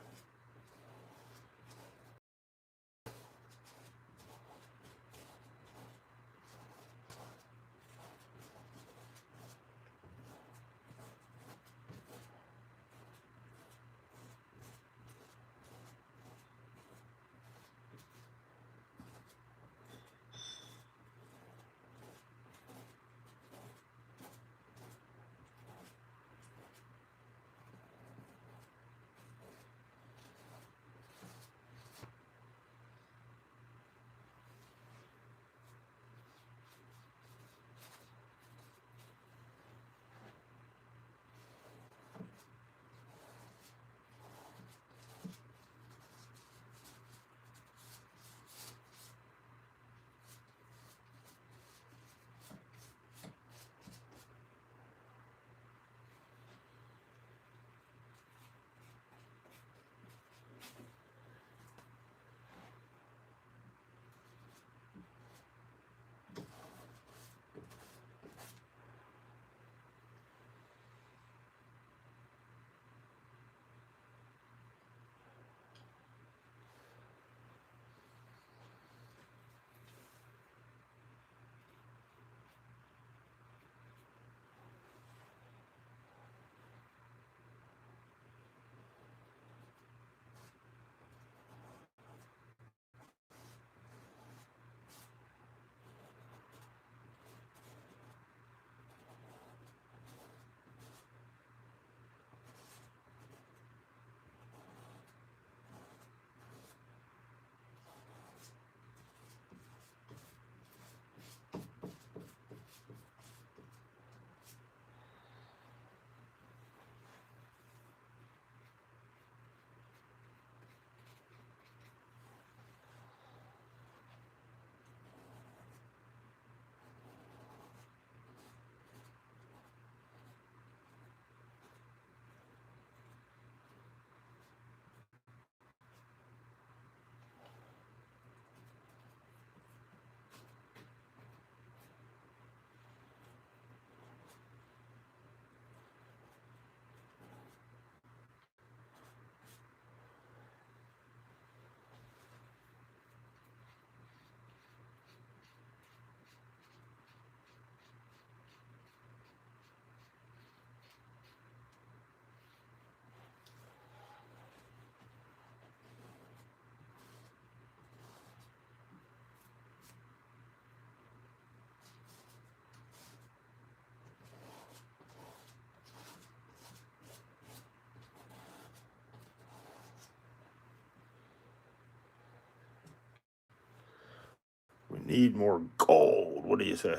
Speaker 1: Need more gold. What do you say?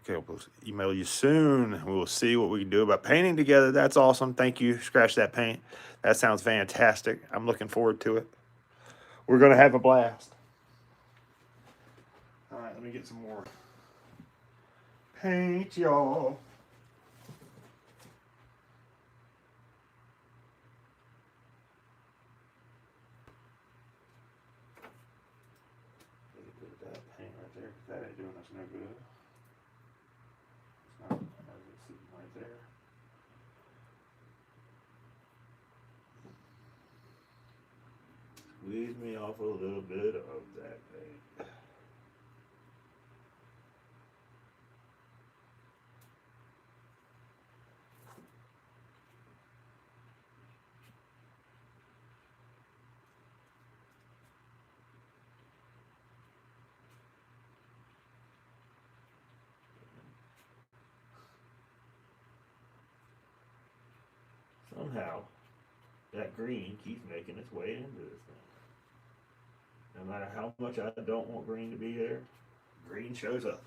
Speaker 1: Okay, we'll email you soon. We'll see what we can do about painting together. That's awesome. Thank you. Scratch that paint. That sounds fantastic. I'm looking forward to it. We're going to have a blast. All right, let me get some more paint, y'all. That paint right there, 'cause that ain't doing us no good. It's not, it's sitting right there. Squeeze me off a little bit of that paint. Somehow, that green keeps making its way into this thing. No matter how much I don't want green to be there, green shows up.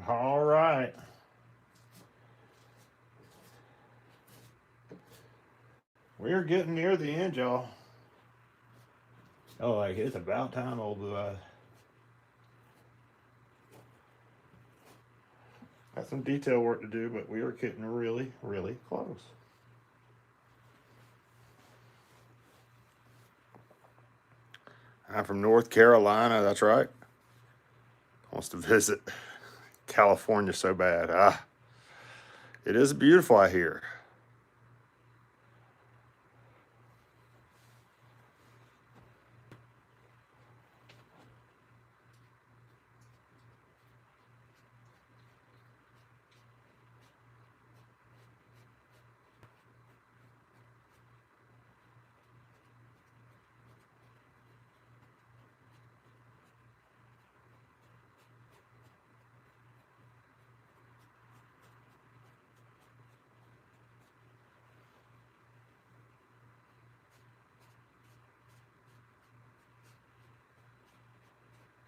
Speaker 1: All right. We're getting near the end, y'all. Oh, like it's about time, old blue eyes. Got some detail work to do, but we are getting really, really close. I'm from North Carolina, that's right. Wants to visit California so bad. It is beautiful out here.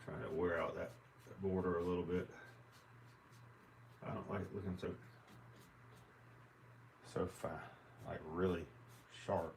Speaker 1: Trying to wear out that border a little bit. I don't like it looking so fine, like really sharp.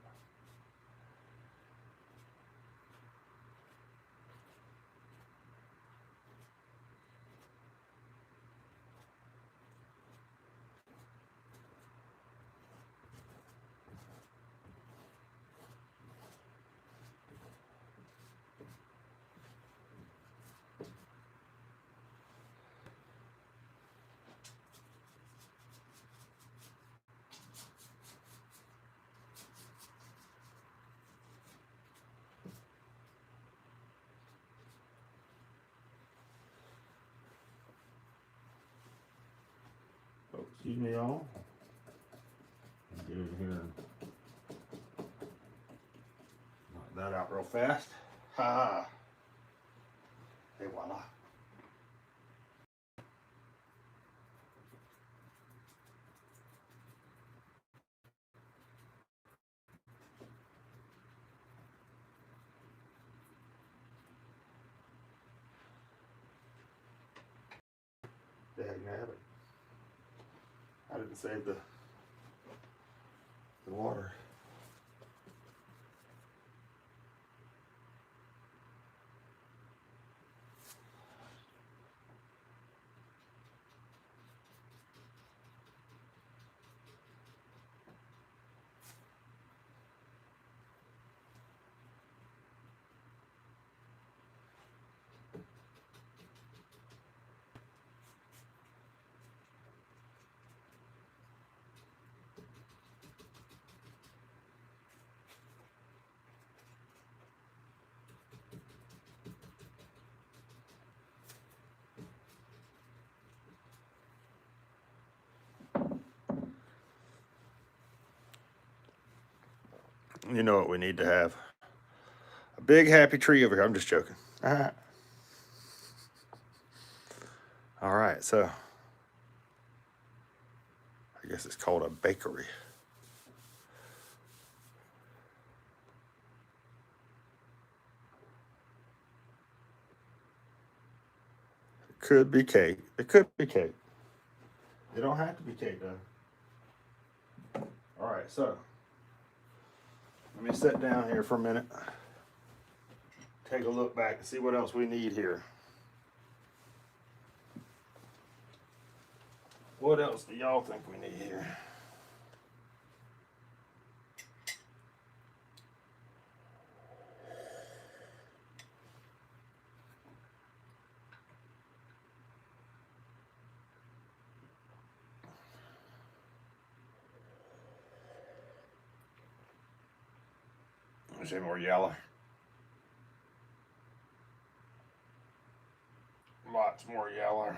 Speaker 1: Excuse me, y'all. Get in here and knock that out real fast. Ha ha. Hey, voila. Dag nabbit. I didn't save the water. You know what we need to have? A big happy tree over here. I'm just joking. All right, so I guess it's called a bakery. It could be cake. It could be cake. It don't have to be cake though. All right, so let me sit down here for a minute. Take a look back and see what else we need here. What else do y'all think we need here? Let's see more yellow. Lots more yellow.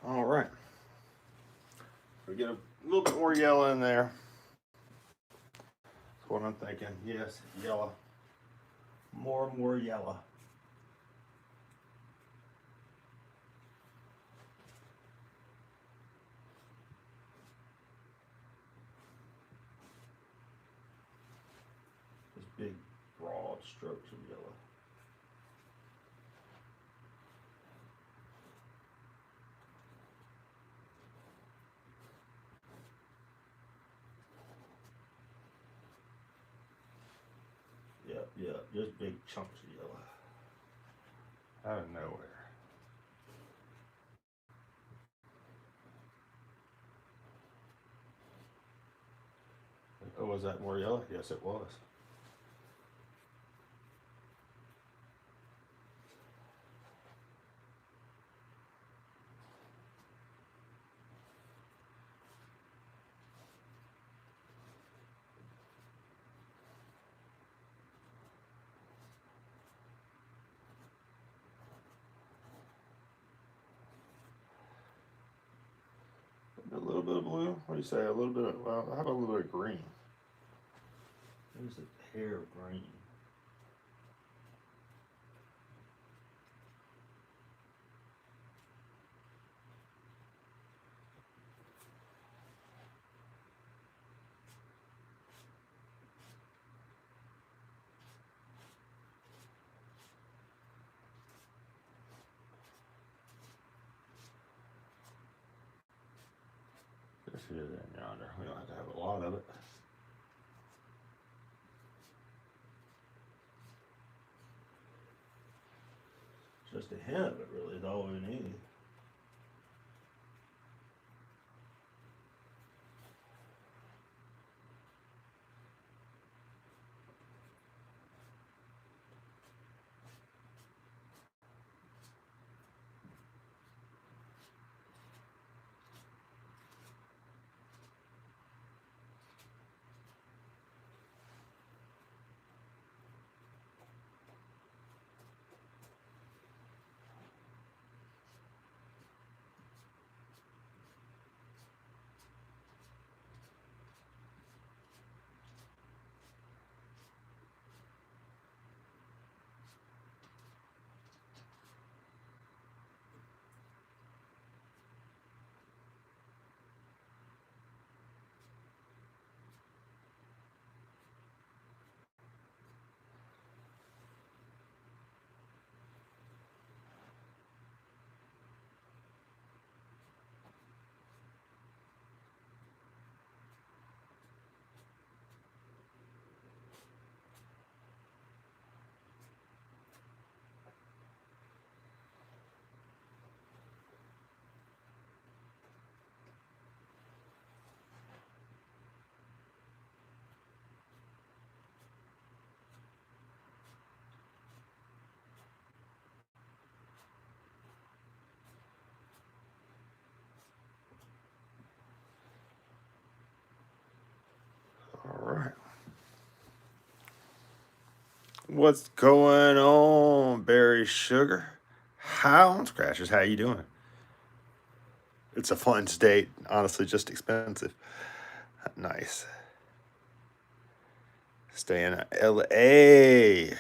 Speaker 1: All right. We get a little bit more yellow in there. That's what I'm thinking. Yes, yellow. More yellow. Just big, broad strokes of yellow. Yep, just big chunks of yellow. Out of nowhere. Oh, was that more yellow? Yes, it was. A little bit of blue. What do you say? A little bit of, well, how about a little bit of green? There's a hair of green. Just here, there, and yonder. We don't have to have a lot of it. Just a hint of it, really, is all we need. What's going on, Berry Sugar? Hounds Crashers, how you doing? It's a fun state, honestly, just expensive. Nice. Staying in LA.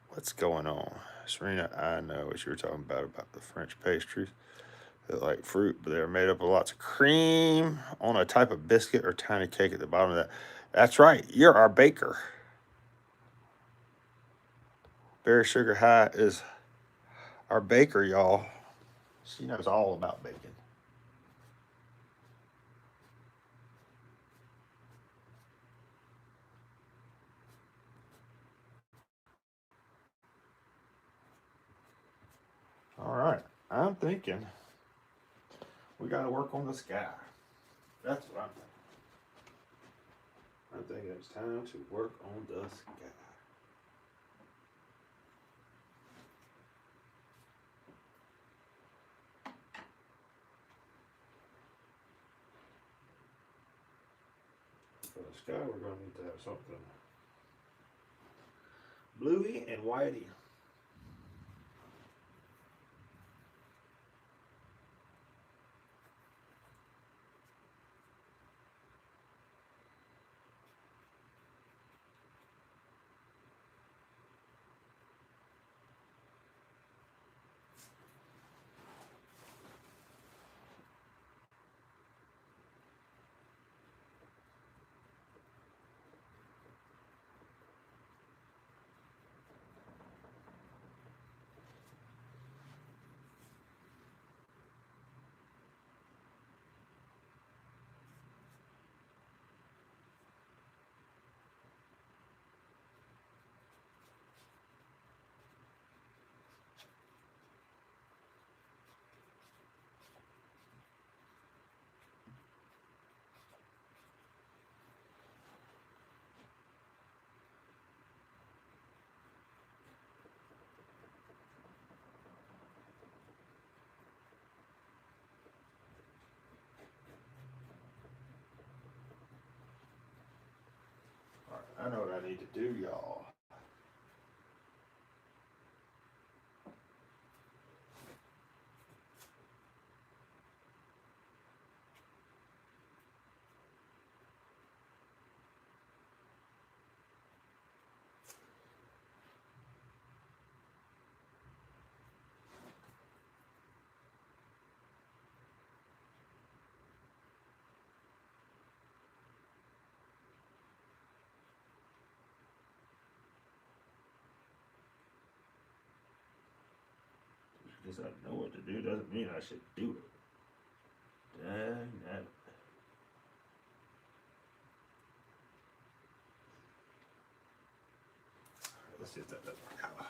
Speaker 1: What's going on? Serena, I know what you were talking about the French pastries. They're like fruit, but they're made up of lots of cream on a type of biscuit or tiny cake at the bottom of that. That's right, you're our baker. Berry Sugar High is our baker, y'all. She knows all about bacon. All right, I'm thinking we got to work on the sky. That's what I'm thinking. I'm thinking it's time to work on the sky. For the sky, we're going to need to have something bluey and whitey. All right, I know what I need to do, y'all. Just because I know what to do doesn't mean I should do it. Dang that. Let's see if that doesn't work out.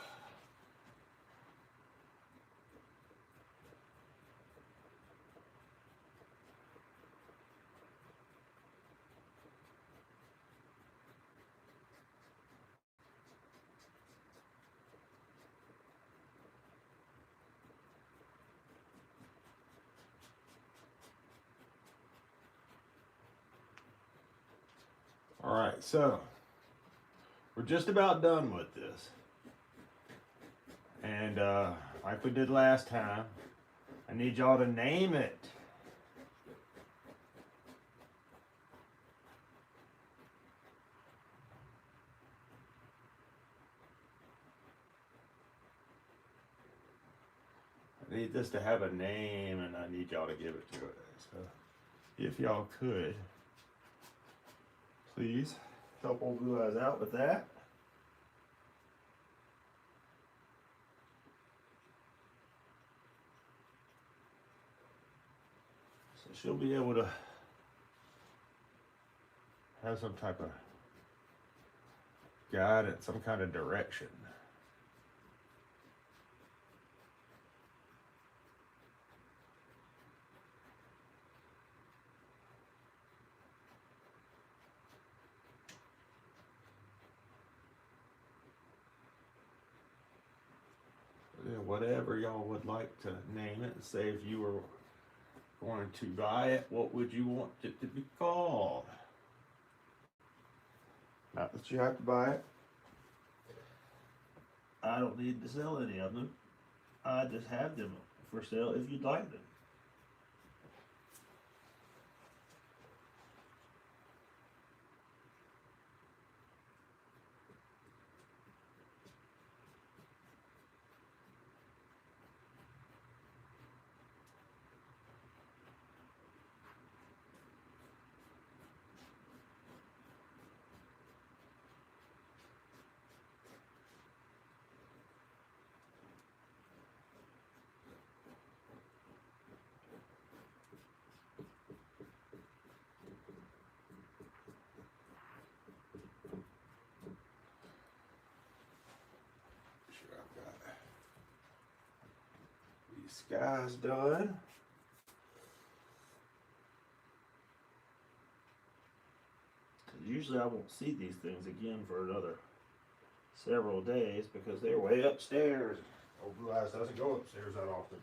Speaker 1: All right, so we're just about done with this. And like we did last time, I need y'all to name it. I need this to have a name and I need y'all to give it to it. So if y'all could, please help old Blue Eyes out with that. So she'll be able to have some type of guidance, some kind of direction. Whatever y'all would like to name it, say if you were going to buy it, what would you want it to be called? Not that you have to buy it. I don't need to sell any of them. I just have them for sale if you'd like them. Sure, I've got these guys done. Usually I won't see these things again for another several days because they're way upstairs. Old Blue Eyes doesn't go upstairs that often.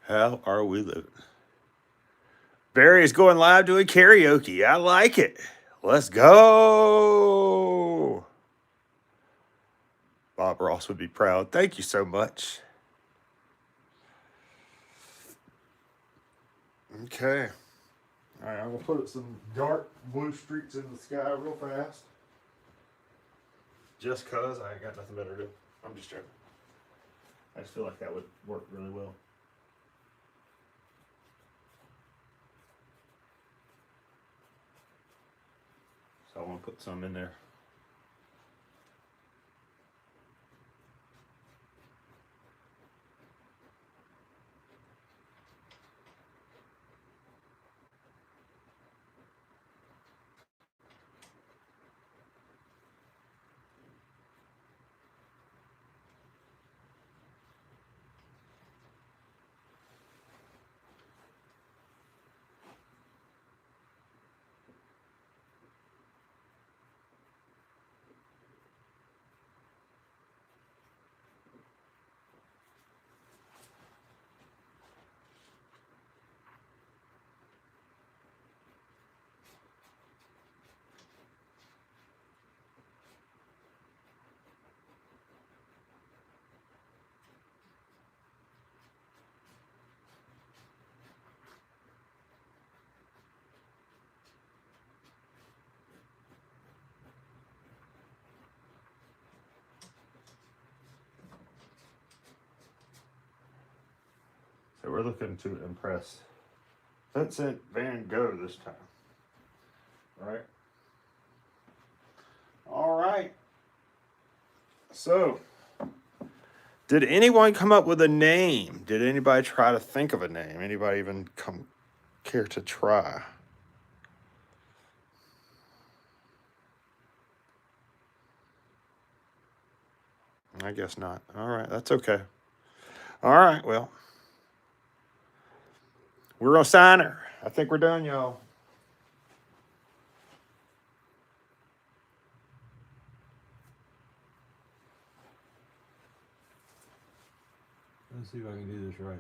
Speaker 1: How are we living? Barry's going live doing karaoke. I like it. Let's go. Bob Ross would be proud. Thank you so much. Okay. All right, I'm going to put some dark blue streaks in the sky real fast. Just because I ain't got nothing better to do. I'm just joking. I just feel like that would work really well. So I want to put some in there. So we're looking to impress Vincent Van Gogh this time. All right. All right. So, did anyone come up with a name? Did anybody try to think of a name? Anybody even care to try? I guess not. All right, that's okay. All right, well, we're gonna sign her. I think we're done, y'all. Let's see if I can do this right.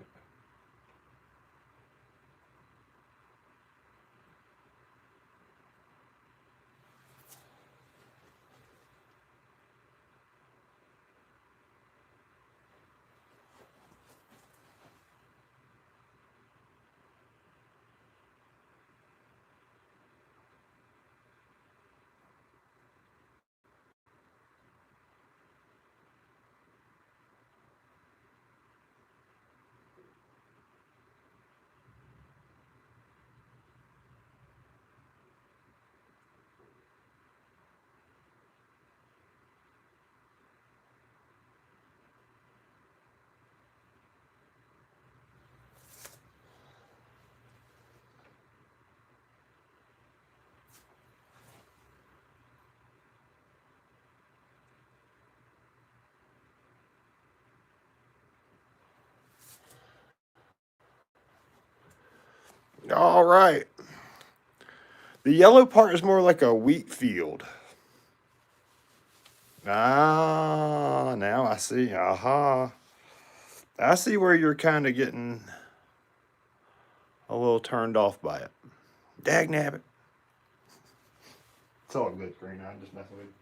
Speaker 1: All right. The yellow part is more like a wheat field. Ah, now I see. Aha. I see where you're kind of getting a little turned off by it. Dag nabbit. It's all good, Green. I'm just messing with you.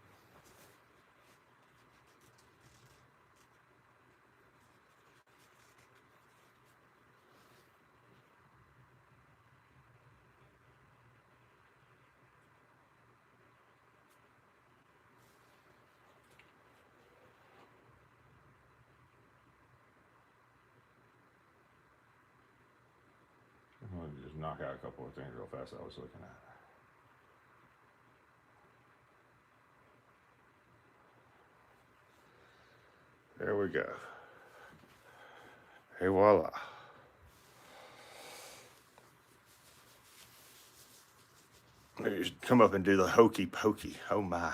Speaker 1: I'm going to just knock out a couple of things real fast I was looking at. There we go. Hey, voila. Maybe you come up and do the hokey pokey. Oh my.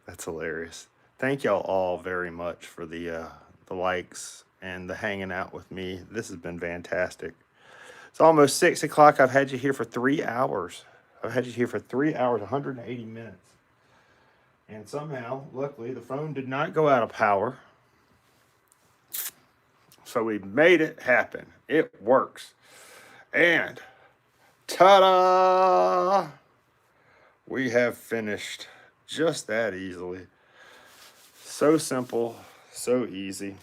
Speaker 1: That's hilarious. Thank y'all all very much for the likes and the hanging out with me. This has been fantastic. It's almost 6 o'clock. I've had you here for 3 hours. I've had you here for 3 hours, 180 minutes. And somehow, luckily, the phone did not go out of power. So we made it happen. It works. And ta-da! We have finished just that easily. So simple, so easy.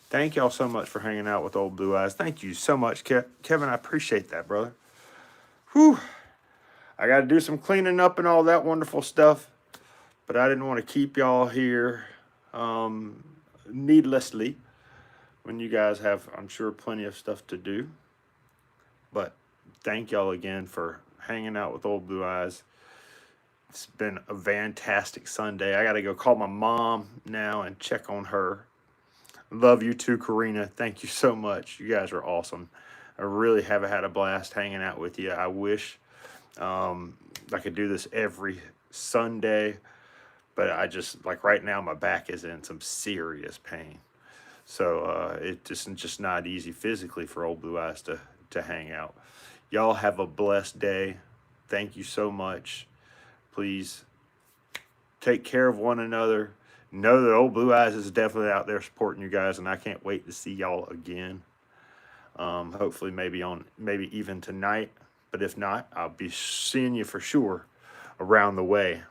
Speaker 1: Thank y'all so much for hanging out with Old Blue Eyes. Thank you so much, Kevin. I appreciate that, brother. Whew. I got to do some cleaning up and all that wonderful stuff, but I didn't want to keep y'all here needlessly when you guys have, I'm sure, plenty of stuff to do. But thank y'all again for hanging out with Old Blue Eyes. It's been a fantastic Sunday. I got to go call my mom now and check on her. Love you too, Karina. Thank you so much. You guys are awesome. I really have had a blast hanging out with you. I wish I could do this every Sunday, but I just, like right now, my back is in some serious pain. So it's just not easy physically for Old Blue Eyes to hang out. Y'all have a blessed day. Thank you so much. Please take care of one another. Know that Old Blue Eyes is definitely out there supporting you guys, and I can't wait to see y'all again. Hopefully maybe even tonight. But if not, I'll be seeing you for sure around the way.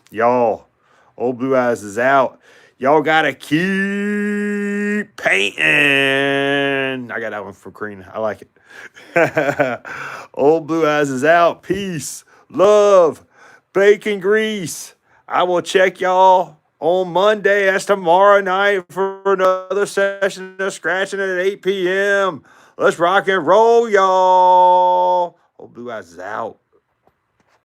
Speaker 1: Y'all, Old Blue Eyes is out. Y'all gotta keep painting. I got that one from Karina. I like it. Old Blue Eyes is out. Peace, love, bacon grease. I will check y'all on Monday. That's tomorrow night for another session of scratching at 8 p.m. Let's rock and roll, y'all. Old Blue Eyes is out.